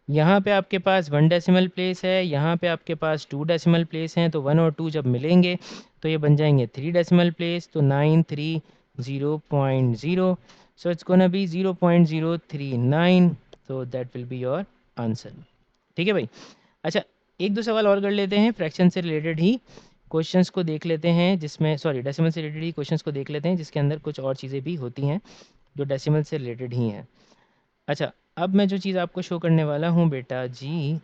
[SPEAKER 1] यहाँ पे आपके पास 1 डेसिमल प्लेस है, यहाँ पे आपके पास 2 डेसिमल प्लेस हैं, तो 1 और 2 जब मिलेंगे तो ये बन जाएंगे 3 डेसिमल प्लेस, तो 9 3 0.0, so it's gonna be 0.039, so that will be your answer. ठीक है भाई। अच्छा, एक दो सवाल और कर लेते हैं फ्रैक्शन से रिलेटेड ही, क्वेश्चंस को देख लेते हैं जिसमें, सॉरी डेसिमल से रिलेटेड ही क्वेश्चंस को देख लेते हैं जिसके अंदर कुछ और चीज़ें भी होती हैं जो डेसिमल से रिलेटेड ही हैं। अच्छा, अब मैं जो चीज़ आपको शो करने वाला हूँ बेटा जी,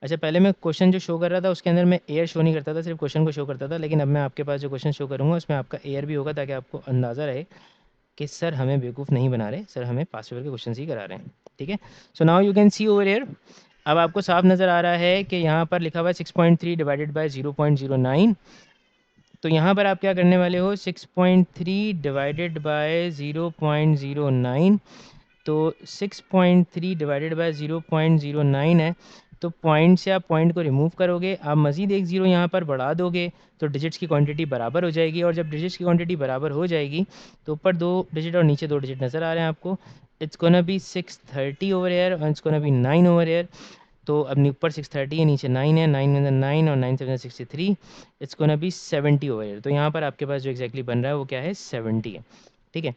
[SPEAKER 1] अच्छा पहले मैं क्वेश्चन जो शो कर रहा था उसके अंदर मैं एयर शो नहीं करता था, सिर्फ क्वेश्चन को शो करता था, लेकिन अब मैं आपके पास जो क्वेश्चन शो करूँगा उसमें आपका एयर भी होगा, ताकि आपको अंदाज़ा रहे कि सर हमें बेवकूफ़ नहीं बना रहे, सर हमें पास पेपर के क्वेश्चन ही करा रहे हैं। ठीक है, so now you can C over air. अब आपको साफ नज़र आ रहा है कि यहाँ पर लिखा हुआ है 6.3 डिवाइडेड बाय 0.09। तो यहाँ पर आप क्या करने वाले हो, 6.3 डिवाइडेड बाय 0.09, तो 6.3 डिवाइडेड बाय 0.09 है, तो पॉइंट से आप पॉइंट को रिमूव करोगे, आप मज़ीद एक ज़ीरो यहाँ पर बढ़ा दोगे तो डिजिट्स की क्वांटिटी बराबर हो जाएगी, और जब डिजिट्स की क्वांटिटी बराबर हो जाएगी तो ऊपर 2 डिजिट और नीचे 2 डिजिट नज़र आ रहे हैं आपको। It's gonna be 630 over here, और it's gonna be 9 over here. तो अब ऊपर 630 है, नीचे 9 है, 9 में 9 और 9 7 63, it's gonna B 70 over here. तो यहाँ पर आपके पास जो एक्जैक्टली बन रहा है वो क्या है, 70 है। ठीक है,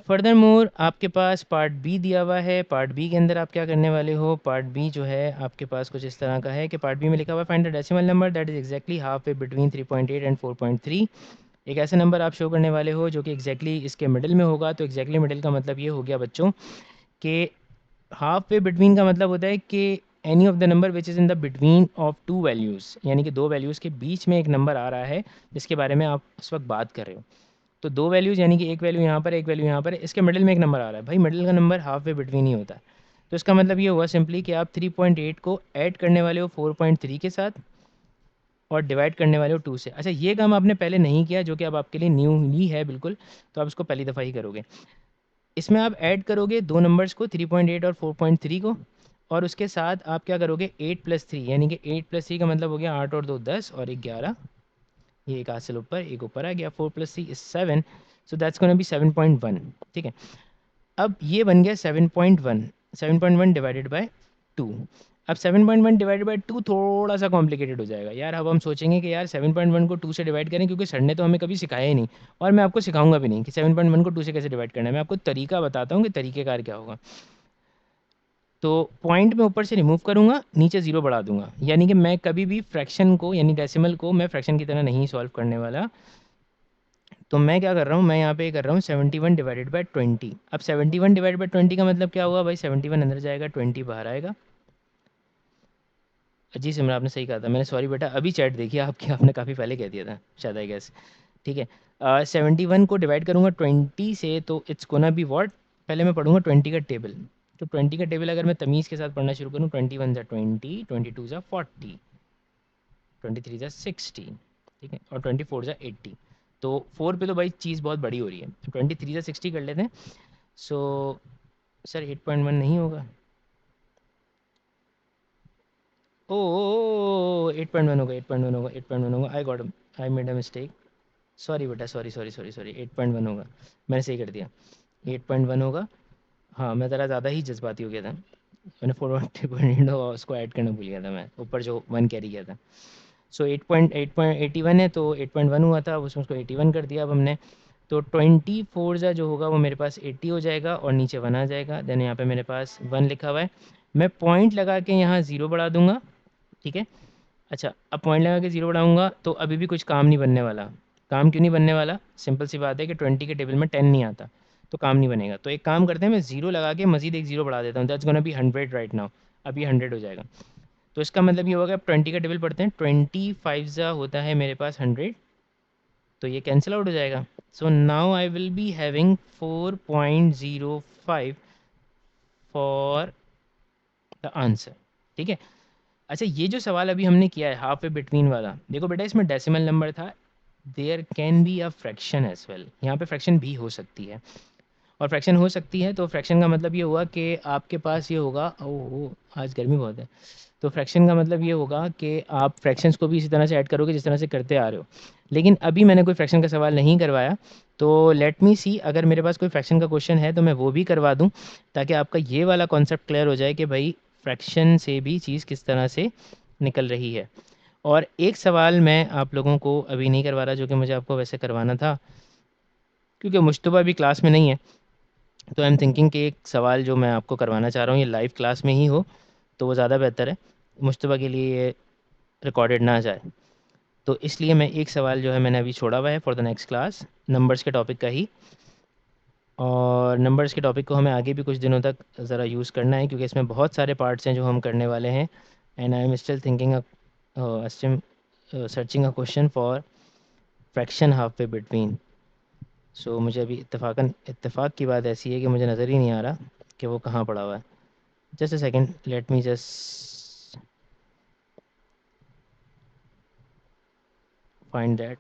[SPEAKER 1] फर्दर मोर आपके पास पार्ट बी दिया हुआ है। पार्ट बी के अंदर आप क्या करने वाले हो, पार्ट बी जो है आपके पास कुछ इस तरह का है कि पार्ट बी में लिखा हुआ है find the decimal number that is exactly half way between 3.8 and 4.3। एक ऐसा नंबर आप शो करने वाले हो जो कि एग्जैक्टली इसके मिडिल में होगा। तो एग्जैक्टली मिडिल का मतलब ये हो गया बच्चों कि हाफ वे बिटवीन का मतलब होता है कि any of the number which is in the between of two values, यानी कि दो वैल्यूज़ के बीच में एक नंबर आ रहा है जिसके बारे में आप उस वक्त बात कर रहे हो। तो दो वैल्यूज़ यानी कि एक वैल्यू यहाँ पर एक वैल्यू यहाँ पर, इसके मिडिल में एक नंबर आ रहा है, भाई मिडिल का नंबर हाफ वे बिटवीन ही होता है। तो इसका मतलब ये हुआ सिंपली कि आप 3.8 को ऐड करने वाले हो 4.3 के साथ, और डिवाइड करने वाले हो 2 से। अच्छा, ये काम आपने पहले नहीं किया जो कि अब आपके लिए न्यू ही है बिल्कुल, तो आप इसको पहली दफ़ा ही करोगे। इसमें आप ऐड करोगे दो नंबर्स को, 3.8 और 4.3 को, और उसके साथ आप क्या करोगे, 8 प्लस 3, यानी कि 8 प्लस 3 का मतलब हो गया 8 और 2 10 और 1 11, ये एक हाथ से ऊपर एक ऊपर आ गया, 4 + 3 is 7, so that's gonna B 7.1। ठीक है, अब ये बन गया 7.1, 7.1 डिवाइडेड बाय 2। अब 7.1 डिवाइडेड बाय 2 थोड़ा सा कॉम्प्लिकेटेड हो जाएगा यार। अब हम सोचेंगे कि यार 7.1 को 2 से डिवाइड करें, क्योंकि सर ने तो हमें कभी सिखाया ही नहीं, और मैं आपको सिखाऊंगा भी नहीं कि 7.1 को 2 से कैसे डिवाइड करना है। मैं आपको तरीका बताता हूँ कि तरीकेकार क्या होगा। तो पॉइंट में ऊपर से रिमूव करूंगा, नीचे जीरो बढ़ा दूंगा, यानी कि मैं कभी भी फ्रैक्शन को यानी डेसिमल को मैं फ्रैक्शन की तरह नहीं सॉल्व करने वाला। तो मैं क्या कर रहा हूँ, मैं यहाँ पे कर रहा हूँ 71 डिवाइडेड बाई 20। अब 71 डिवाइडेड बाई 20 का मतलब क्या हुआ भाई, 71 अंदर जाएगा 20 बाहर आएगा। जी सिमरन आपने सही कहा था, मैंने सॉरी बेटा अभी चैट देखी आपकी, आपने काफ़ी पहले कह दिया था शायद आई गेस। ठीक है, 71 को डिवाइड करूँगा 20 से, तो इट्स गोना बी वॉट, पहले मैं पढ़ूंगा 20 का टेबल। तो 20 का टेबल अगर मैं तमीज़ के साथ पढ़ना शुरू करूँ, 21 ज़ा 20, 22 ज़ा 40, 23 ज़ा 60, ठीक है, और 24 ज़ा 80। तो 4 पे तो भाई चीज़ बहुत बड़ी हो रही है, तो 23 ज़ा 60 कर लेते हैं। सो सर 8.1 नहीं होगा। ओ 8.1 होगा, 8.1 होगा, 8.1 होगा। I made a mistake. Sorry बेटा, सॉरी सॉरी सॉरी सॉरी, 8.1 होगा। मैंने सही कर दिया, 8.1 होगा। हाँ, मैं ज़रा ज़्यादा ही जज्बाती हो गया था। मैंने 4 उसको ऐड करना भूल गया था, मैं ऊपर जो 1 कैरी किया था। सो 8.81 है, तो 8.1 हुआ था, अब उसमें उसको 81 कर दिया अब हमने। तो 24 ज़ा जो होगा वो मेरे पास 80 हो जाएगा और नीचे 1 आ जाएगा। देन यहाँ पे मेरे पास 1 लिखा हुआ है। मैं पॉइंट लगा के यहाँ 0 बढ़ा दूंगा, ठीक है। अच्छा, अब पॉइंट लगा के 0 बढ़ाऊंगा तो अभी भी कुछ काम नहीं बनने वाला। काम क्यों नहीं बनने वाला? सिंपल सी बात है कि 20 के टेबल में 10 नहीं आता, तो काम नहीं बनेगा। तो एक काम करते हैं, मैं 0 लगा के मजीद एक 0 बढ़ा देता हूँ। That's gonna B 100 right now. अब ये 100 हो जाएगा। तो इसका मतलब ये होगा, अब 20 का टेबल पढ़ते हैं। 25 ज़ा होता है मेरे पास 100, तो ये कैंसिल आउट हो जाएगा। So now I will be having 4.05 for the answer, ठीक है। अच्छा, ये जो सवाल अभी हमने किया है हाफ वे बिटवीन वाला, देखो बेटा इसमें डेसिमल नंबर था। There can be a fraction as well, यहाँ पे फ्रैक्शन भी हो सकती है। और फ्रैक्शन हो सकती है तो फ्रैक्शन का मतलब ये हुआ कि आपके पास ये होगा, ओह आज गर्मी बहुत है। तो फ्रैक्शन का मतलब ये होगा कि आप फ्रैक्शंस को भी इसी तरह से ऐड करोगे जिस तरह से करते आ रहे हो। लेकिन अभी मैंने कोई फ्रैक्शन का सवाल नहीं करवाया, तो लेट मी सी, अगर मेरे पास कोई फ्रैक्शन का क्वेश्चन है तो मैं वो भी करवा दूं, ताकि आपका ये वाला कॉन्सेप्ट क्लियर हो जाए कि भाई फ्रैक्शन से भी चीज़ किस तरह से निकल रही है। और एक सवाल मैं आप लोगों को अभी नहीं करवा रहा, जो कि मुझे आपको वैसे करवाना था, क्योंकि मुश्तबा भी क्लास में नहीं है। तो आई एम थिंकिंग कि एक सवाल जो मैं आपको करवाना चाह रहा हूँ ये लाइव क्लास में ही हो, तो वो ज़्यादा बेहतर है। मुश्तबा के लिए ये रिकॉर्डेड ना जाए, तो इसलिए मैं एक सवाल जो है मैंने अभी छोड़ा हुआ है for the next class, numbers के टॉपिक का ही। और नंबर्स के टॉपिक को हमें आगे भी कुछ दिनों तक ज़रा यूज़ करना है, क्योंकि इसमें बहुत सारे पार्ट्स हैं जो हम करने वाले हैं। And I am still thinking searching a question for fraction half way between. सो मुझे अभी इत्तेफाक की बात ऐसी है कि मुझे नज़र ही नहीं आ रहा कि वो कहाँ पड़ा हुआ है। Just a second, let me just find that.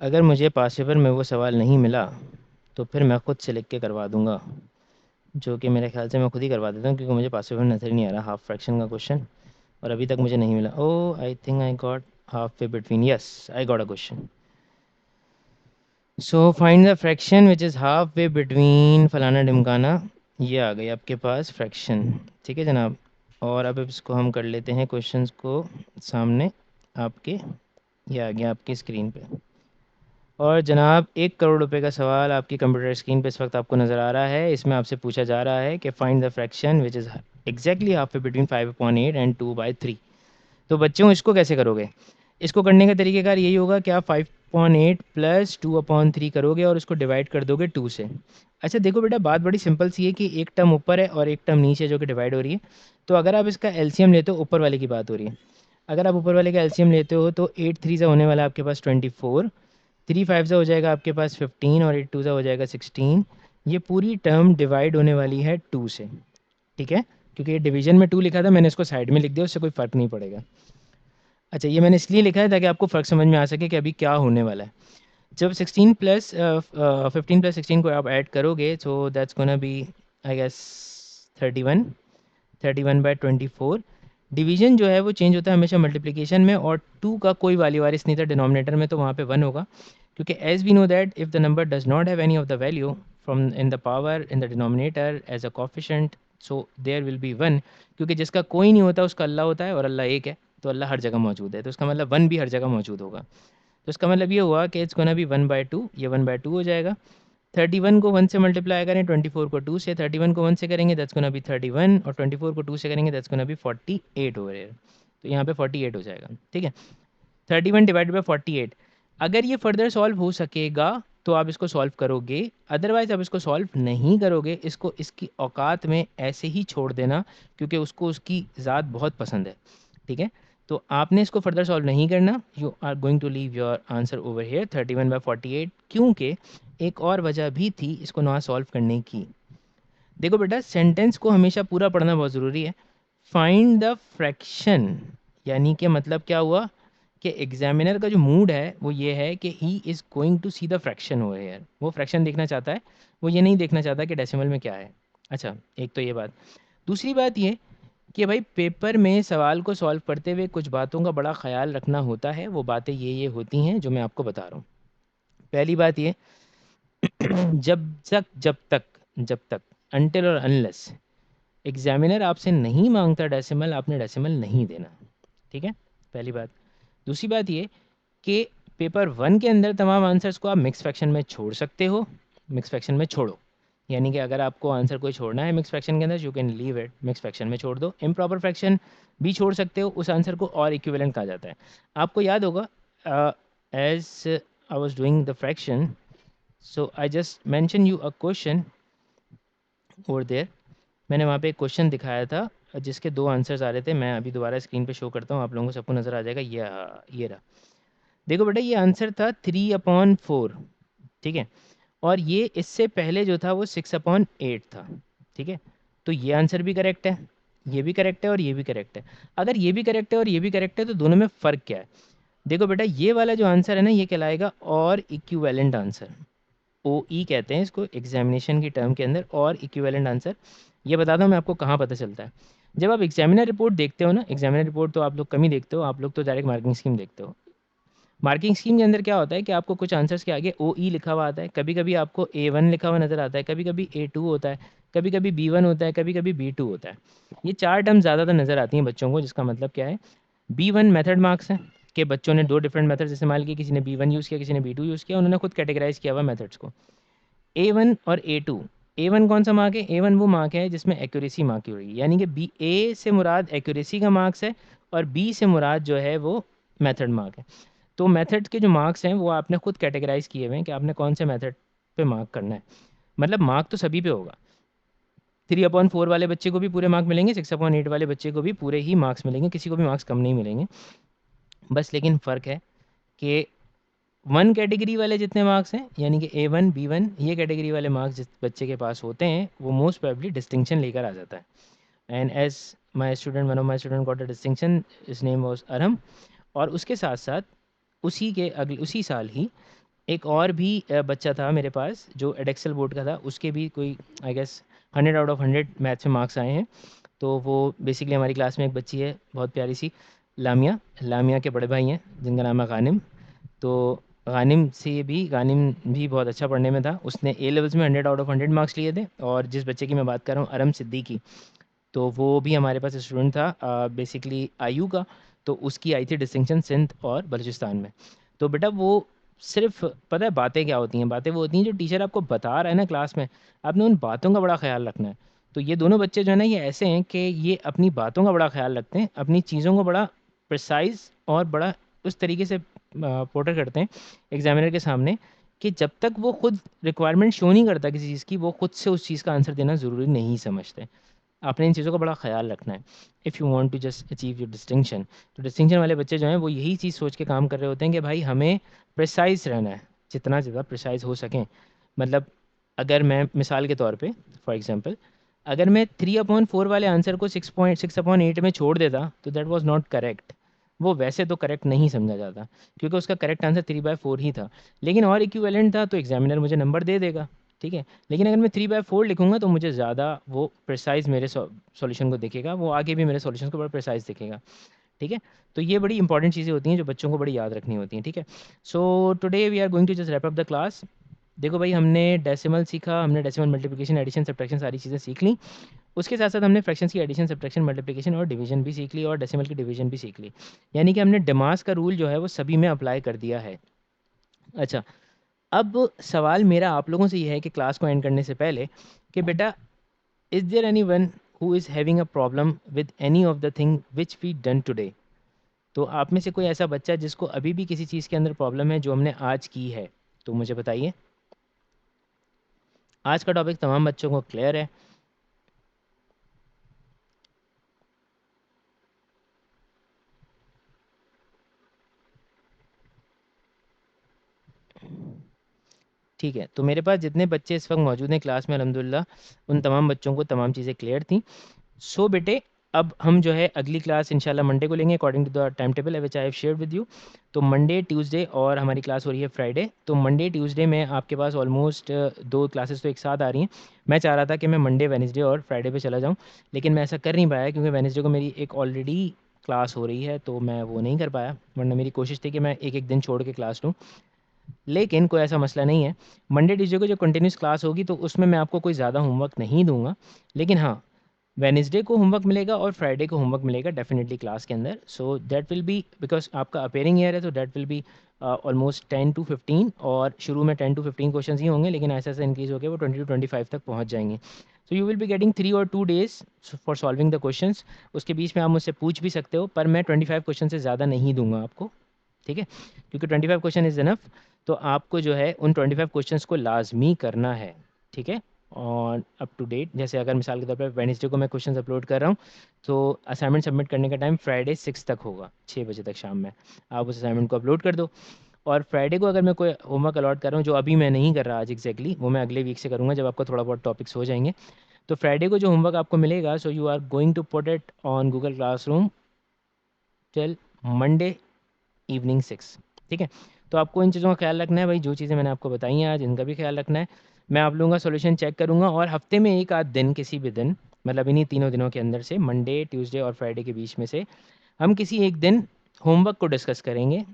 [SPEAKER 1] अगर मुझे पासेवर में वो सवाल नहीं मिला तो फिर मैं खुद से लिख के करवा दूंगा, जो कि मेरे ख्याल से मैं खुद ही करवा देता हूँ, क्योंकि मुझे पासेवर नज़र ही नहीं आ रहा हाफ फ्रैक्शन का क्वेश्चन, और अभी तक मुझे नहीं मिला। Oh I think I got half way between, yes I got a question. So find the fraction which is half way between फलाना ढिमकाना। ये आ गई आपके पास फ्रैक्शन, ठीक है जनाब। और अब इसको हम कर लेते हैं क्वेश्चंस को सामने आपके। ये आ गया आपकी स्क्रीन पे। और जनाब 1 करोड़ रुपए का सवाल आपकी कंप्यूटर स्क्रीन पे इस वक्त आपको नज़र आ रहा है। इसमें आपसे पूछा जा रहा है कि find the fraction which is exactly half way between 5/8 and 2/3। तो बच्चों इसको कैसे करोगे? इसको करने का तरीकेकार यही होगा कि आप 5/8 प्लस 2/3 करोगे और उसको डिवाइड कर दोगे 2 से। अच्छा देखो बेटा, बात बड़ी सिंपल सी है कि एक टर्म ऊपर है और एक टर्म नीचे जो कि डिवाइड हो रही है। तो अगर आप इसका एलसीएम लेते हो, ऊपर वाले की बात हो रही है, अगर आप ऊपर वाले का एलसीएम लेते हो तो 8 3 से होने वाला है आपके पास 24, 3 5 से हो जाएगा आपके पास 15 और 8 2 से हो जाएगा 16। ये पूरी टर्म डिवाइड होने वाली है 2 से, ठीक है। क्योंकि ये डिवीजन में 2 लिखा था, मैंने इसको साइड में लिख दिया, उससे कोई फ़र्क नहीं पड़ेगा। अच्छा, ये मैंने इसलिए लिखा है ताकि आपको फ़र्क समझ में आ सके कि अभी क्या होने वाला है। जब 16 प्लस 15 प्लस 16 को आप ऐड करोगे, so that's gonna be I guess 31, 31/24। Division जो है वो चेंज होता है हमेशा मल्टीप्लिकेशन में, और 2 का कोई वाली वारिस नहीं था डिनोमिनेटर में, तो वहाँ पे 1 होगा। क्योंकि as we know that if the number does not have any of the value from in the power in the denominator as a coefficient, so there will be 1। क्योंकि जिसका कोई नहीं होता उसका अल्लाह होता है, और अल्लाह एक है, तो अल्लाह हर जगह मौजूद है, तो इसका मतलब 1 भी हर जगह मौजूद होगा। तो इसका मतलब ये हुआ कि इट्स गोना बी 1/2, ये 1/2 हो जाएगा। 31 को 1 से मल्टीप्लाई करें, 24 को 2 से, 31 को 1 से करेंगे दैट्स गोना बी 31, और 24 को 2 से करेंगे that's gonna B 48 over here। तो यहाँ पे 48 हो जाएगा, ठीक है। 31 डिवाइडेड बाई 48। अगर ये फर्दर सॉल्व हो सकेगा तो आप इसको सॉल्व करोगे, अदरवाइज आप इसको सॉल्व नहीं करोगे। इसको इसकी औकात में ऐसे ही छोड़ देना, क्योंकि उसको उसकी ज़ात बहुत पसंद है, ठीक है। तो आपने इसको फर्दर सॉल्व नहीं करना, you are going to leave your answer over here 31/48, क्योंकि एक और वजह भी थी इसको ना सॉल्व करने की। देखो बेटा, सेंटेंस को हमेशा पूरा पढ़ना बहुत ज़रूरी है। फाइंड द फ्रैक्शन, यानी कि मतलब क्या हुआ कि एग्जामिनर का जो मूड है वो ये है कि he is going to see the fraction over here, वो फ्रैक्शन देखना चाहता है, वो ये नहीं देखना चाहता कि डेसिमल में क्या है। अच्छा, एक तो ये बात। दूसरी बात ये कि भाई पेपर में सवाल को सॉल्व करते हुए कुछ बातों का बड़ा ख्याल रखना होता है। वो बातें ये होती हैं जो मैं आपको बता रहा हूँ। पहली बात ये, जब तक अनटिल और अनलेस एग्जामिनर आपसे नहीं मांगता डेसिमल, आपने डेसिमल नहीं देना। ठीक है, पहली बात। दूसरी बात ये कि पेपर वन के अंदर तमाम आंसर्स को आप मिक्स फ्रैक्शन में छोड़ सकते हो, मिक्स फ्रैक्शन में छोड़ो। यानी कि अगर आपको आंसर कोई छोड़ना है मिक्स फ्रैक्शन के अंदर, you can leave it, mix fraction में छोड़ दो। इम्प्रॉपर फ्रैक्शन भी छोड़ सकते हो, उस आंसर को और इक्विवेलेंट कहा जाता है। आपको याद होगा, as I was doing the fraction, so I just mention you a question over there. मैंने वहाँ पे एक क्वेश्चन दिखाया था जिसके दो आंसर्स आ रहे थे। मैं अभी दोबारा स्क्रीन पे शो करता हूँ, आप लोगों को सबको नज़र आ जाएगा। ये रहा। देखो बेटा, ये आंसर था 3/4। ठीक है, और ये इससे पहले जो था वो 6/8 था। ठीक है, तो ये आंसर भी करेक्ट है, ये भी करेक्ट है और ये भी करेक्ट है। अगर ये भी करेक्ट है और ये भी करेक्ट है तो दोनों में फ़र्क क्या है? देखो बेटा, ये वाला जो आंसर है ना, ये कहलाएगा और इक्विवेलेंट आंसर। ओ ई कहते हैं इसको एग्जामिनेशन की टर्म के अंदर, और इक्विवेलेंट आंसर। ये बताता हूँ मैं आपको कहाँ पता चलता है। जब आप एग्जामिनर रिपोर्ट देखते हो ना, एग्जामिनर रिपोर्ट तो आप लोग कम ही देखते हो, आप लोग तो डायरेक्ट मार्किंग स्कीम देखते हो। मार्किंग स्कीम के अंदर क्या होता है कि आपको कुछ आंसर्स के आगे ओ ई लिखा हुआ आता है, कभी कभी आपको A1 लिखा हुआ नज़र आता है, कभी कभी A2 होता है, कभी कभी B1 होता है, कभी कभी B2 होता है। ये चार टर्म ज़्यादातर नज़र आती हैं बच्चों को, जिसका मतलब क्या है, B1 मेथड मार्क्स हैं कि बच्चों ने दो डिफरेंट मेथड्स इस्तेमाल किए, किसी ने B1 यूज़ किया, किसी ने B2 यूज़ किया, उन्होंने खुद कैटेगराइज किया हुआ मेथड्स को। A1 और A2। A1 कौन सा मार्क है? A1 वो मार्क है जिसमें एक्यूरेसी मार्क की हुई, यानी कि A से मुराद एक्यूरेसी का मार्क्स है और B से मुराद जो है वो मेथड मार्क है। तो मेथड के जो मार्क्स हैं वो आपने खुद कैटेगराइज किए हुए हैं कि आपने कौन से मेथड पे मार्क करना है। मतलब मार्क तो सभी पे होगा। 3/4 वाले बच्चे को भी पूरे मार्क मिलेंगे, 6/8 वाले बच्चे को भी पूरे ही मार्क्स मिलेंगे, किसी को भी मार्क्स कम नहीं मिलेंगे। बस लेकिन फ़र्क है कि वन कैटेगरी वाले जितने मार्क्स हैं, यानी कि A1 B1, ये कैटेगरी वाले मार्क्स जिस बच्चे के पास होते हैं वो मोस्ट प्रोबेबली डिस्टिंक्शन लेकर आ जाता है। And as my student, one of my student got a distinction, his name was Arham. और उसके साथ साथ उसी साल ही एक और भी बच्चा था मेरे पास जो एडेक्सल बोर्ड का था, उसके भी कोई I guess 100 out of 100 maths में मार्क्स आए हैं। तो वो बेसिकली हमारी क्लास में एक बच्ची है बहुत प्यारी सी, लामिया। लामिया के बड़े भाई हैं जिनका नाम है गानिम। तो गानिम भी बहुत अच्छा पढ़ने में था, उसने ए लेवल्स में 100 आउट ऑफ 100 मार्क्स लिए थे। और जिस बच्चे की मैं बात कर रहा हूँ, अरम सिद्दीकी, तो वो भी हमारे पास स्टूडेंट था बेसिकली आयु का। तो उसकी आई थी डिस्टिंक्शन सिंध और बलूचिस्तान में। तो बेटा वो सिर्फ पता है बातें क्या होती हैं? बातें वो होती हैं जो टीचर आपको बता रहा है ना क्लास में, आपने उन बातों का बड़ा ख्याल रखना है। तो ये दोनों बच्चे जो है ना, ये ऐसे हैं कि ये अपनी बातों का बड़ा ख्याल रखते हैं, अपनी चीज़ों को बड़ा प्रिसाइज और बड़ा उस तरीके से पोर्टर करते हैं एग्जामिनर के सामने कि जब तक वो खुद रिक्वायरमेंट शो नहीं करता किसी चीज़ की, वो खुद से उस चीज़ का आंसर देना ज़रूरी नहीं समझते। आपने इन चीज़ों का बड़ा ख्याल रखना है if you want to just achieve your distinction. तो डिस्टिंक्शन वाले बच्चे जो हैं वो यही चीज़ सोच के काम कर रहे होते हैं कि भाई हमें प्रिसाइज रहना है, जितना ज़्यादा प्रिसाइज हो सकें। मतलब अगर मैं मिसाल के तौर पे फॉर एग्जांपल, अगर मैं 3/4 वाले आंसर को 6.6/8 में छोड़ देता तो दैट वाज नॉट करेक्ट। वो वैसे तो करेक्ट नहीं समझा जाता, क्योंकि उसका करेक्ट आंसर 3/4 ही था। लेकिन और इक्विवेलेंट था तो एग्जामिनर मुझे नंबर दे देगा। ठीक है, लेकिन अगर मैं 3/4 लिखूंगा तो मुझे ज़्यादा वो प्रिसाइज मेरे सॉल्यूशन को दिखेगा, वो आगे भी मेरे सॉल्यूशन को बड़ा प्रिसाइज दिखेगा। ठीक है, तो ये बड़ी इंपॉर्टेंट चीज़ें होती हैं जो बच्चों को बड़ी याद रखनी होती हैं। ठीक है, so today we are going to just wrap up the class. देखो भाई, हमने डेसिमल सीखा, हमने डेसिमल मल्टीप्लिकेशन एडिशन सब्ट्रैक्शन सारी चीज़ें सीख ली। उसके साथ साथ हमने फ्रैक्शंस की एडिशन सब्ट्रैक्शन मल्टीप्लिकेशन और डिवीजन भी सीख ली, और डेसिमल की डिवीजन भी सीख ली। यानी कि हमने डेमास का रूल जो है वो सभी में अप्लाई कर दिया है। अच्छा, अब सवाल मेरा आप लोगों से ये है कि क्लास को एंड करने से पहले कि बेटा, is there any one who is having a problem with any of the thing which we done today? तो आप में से कोई ऐसा बच्चा जिसको अभी भी किसी चीज़ के अंदर प्रॉब्लम है जो हमने आज की है, तो मुझे बताइए। आज का टॉपिक तमाम बच्चों को क्लियर है? ठीक है, तो मेरे पास जितने बच्चे इस वक्त मौजूद हैं क्लास में अल्हम्दुलिल्लाह, उन तमाम बच्चों को तमाम चीज़ें क्लियर थी। सो बेटे, अब हम जो है अगली क्लास इंशाल्लाह मंडे को लेंगे according to the time table which I have shared with you. तो मंडे, ट्यूसडे और हमारी क्लास हो रही है फ्राइडे। तो मंडे, ट्यूसडे में आपके पास ऑलमोस्ट 2 क्लासेस तो एक साथ आ रही हैं। मैं चाह रहा था कि मैं मंडे, वेडनेसडे और फ्राइडे पे चला जाऊँ, लेकिन मैं ऐसा कर नहीं पाया क्योंकि वेडनेसडे को मेरी एक ऑलरेडी क्लास हो रही है, तो मैं वो नहीं कर पाया, वरना मेरी कोशिश थी कि मैं एक-एक दिन छोड़ के क्लास लूँ। लेकिन कोई ऐसा मसला नहीं है। मंडे, ट्यूसडे को जो कंटिन्यूअस क्लास होगी तो उसमें मैं आपको कोई ज़्यादा होमवर्क नहीं दूँगा। लेकिन हाँ, वेडनेसडे को होमवर्क मिलेगा और फ्राइडे को होमवर्क मिलेगा डेफिनेटली क्लास के अंदर। So that will be, because आपका अपीयरिंग ईयर है, तो that will be almost 10 to 15, और शुरू में 10 टू 15 क्वेश्चंस ही होंगे, लेकिन ऐसे-ऐसे इंक्रीज़ होके वो 20 टू 25 तक पहुँच जाएँगे। So you will be getting 3 और 2 days for solving the questions. उसके बीच में आप मुझसे पूछ भी सकते हो, पर मैं 25 क्वेश्चन से ज़्यादा नहीं दूँगा आपको, ठीक है? क्योंकि 25 क्वेश्चन इज़ इनफ। तो आपको जो है उन 25 क्वेश्चंस को लाज़मी करना है, ठीक है? और अप टू डेट, जैसे अगर मिसाल के तौर पे वेडनेसडे को मैं क्वेश्चंस अपलोड कर रहा हूँ, तो असाइनमेंट सबमिट करने का टाइम फ्राइडे 6 तक होगा, 6 बजे तक शाम में। आप उस असाइनमेंट को अपलोड कर दो। और फ्राइडे को अगर मैं कोई होमवर्क अलॉट कर रहा हूँ, जो अभी मैं नहीं कर रहा आज एग्ज़ैक्टली, वो मैं अगले वीक से करूँगा जब आपका थोड़ा बहुत टॉपिक्स हो जाएँगे। तो फ्राइडे को जो होमवर्क आपको मिलेगा, so you are going to put it on Google Classroom till Monday evening 6, ठीक है? तो आपको इन चीज़ों का ख्याल रखना है भाई, जो चीज़ें मैंने आपको बताई हैं आज, इनका भी ख्याल रखना है। मैं आप लोगों का सॉल्यूशन चेक करूँगा और हफ्ते में 1 आध दिन, किसी भी दिन, मतलब इन्हीं तीनों दिनों के अंदर से, मंडे, ट्यूसडे और फ्राइडे के बीच में से हम किसी एक दिन होमवर्क को डिस्कस करेंगे।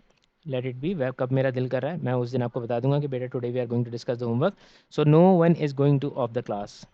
[SPEAKER 1] लेट इट बी, वह कब मेरा दिल कर रहा है, मैं उस दिन आपको बता दूँगा कि बेटा today we are going to discuss the homework, so no one is going to off the class.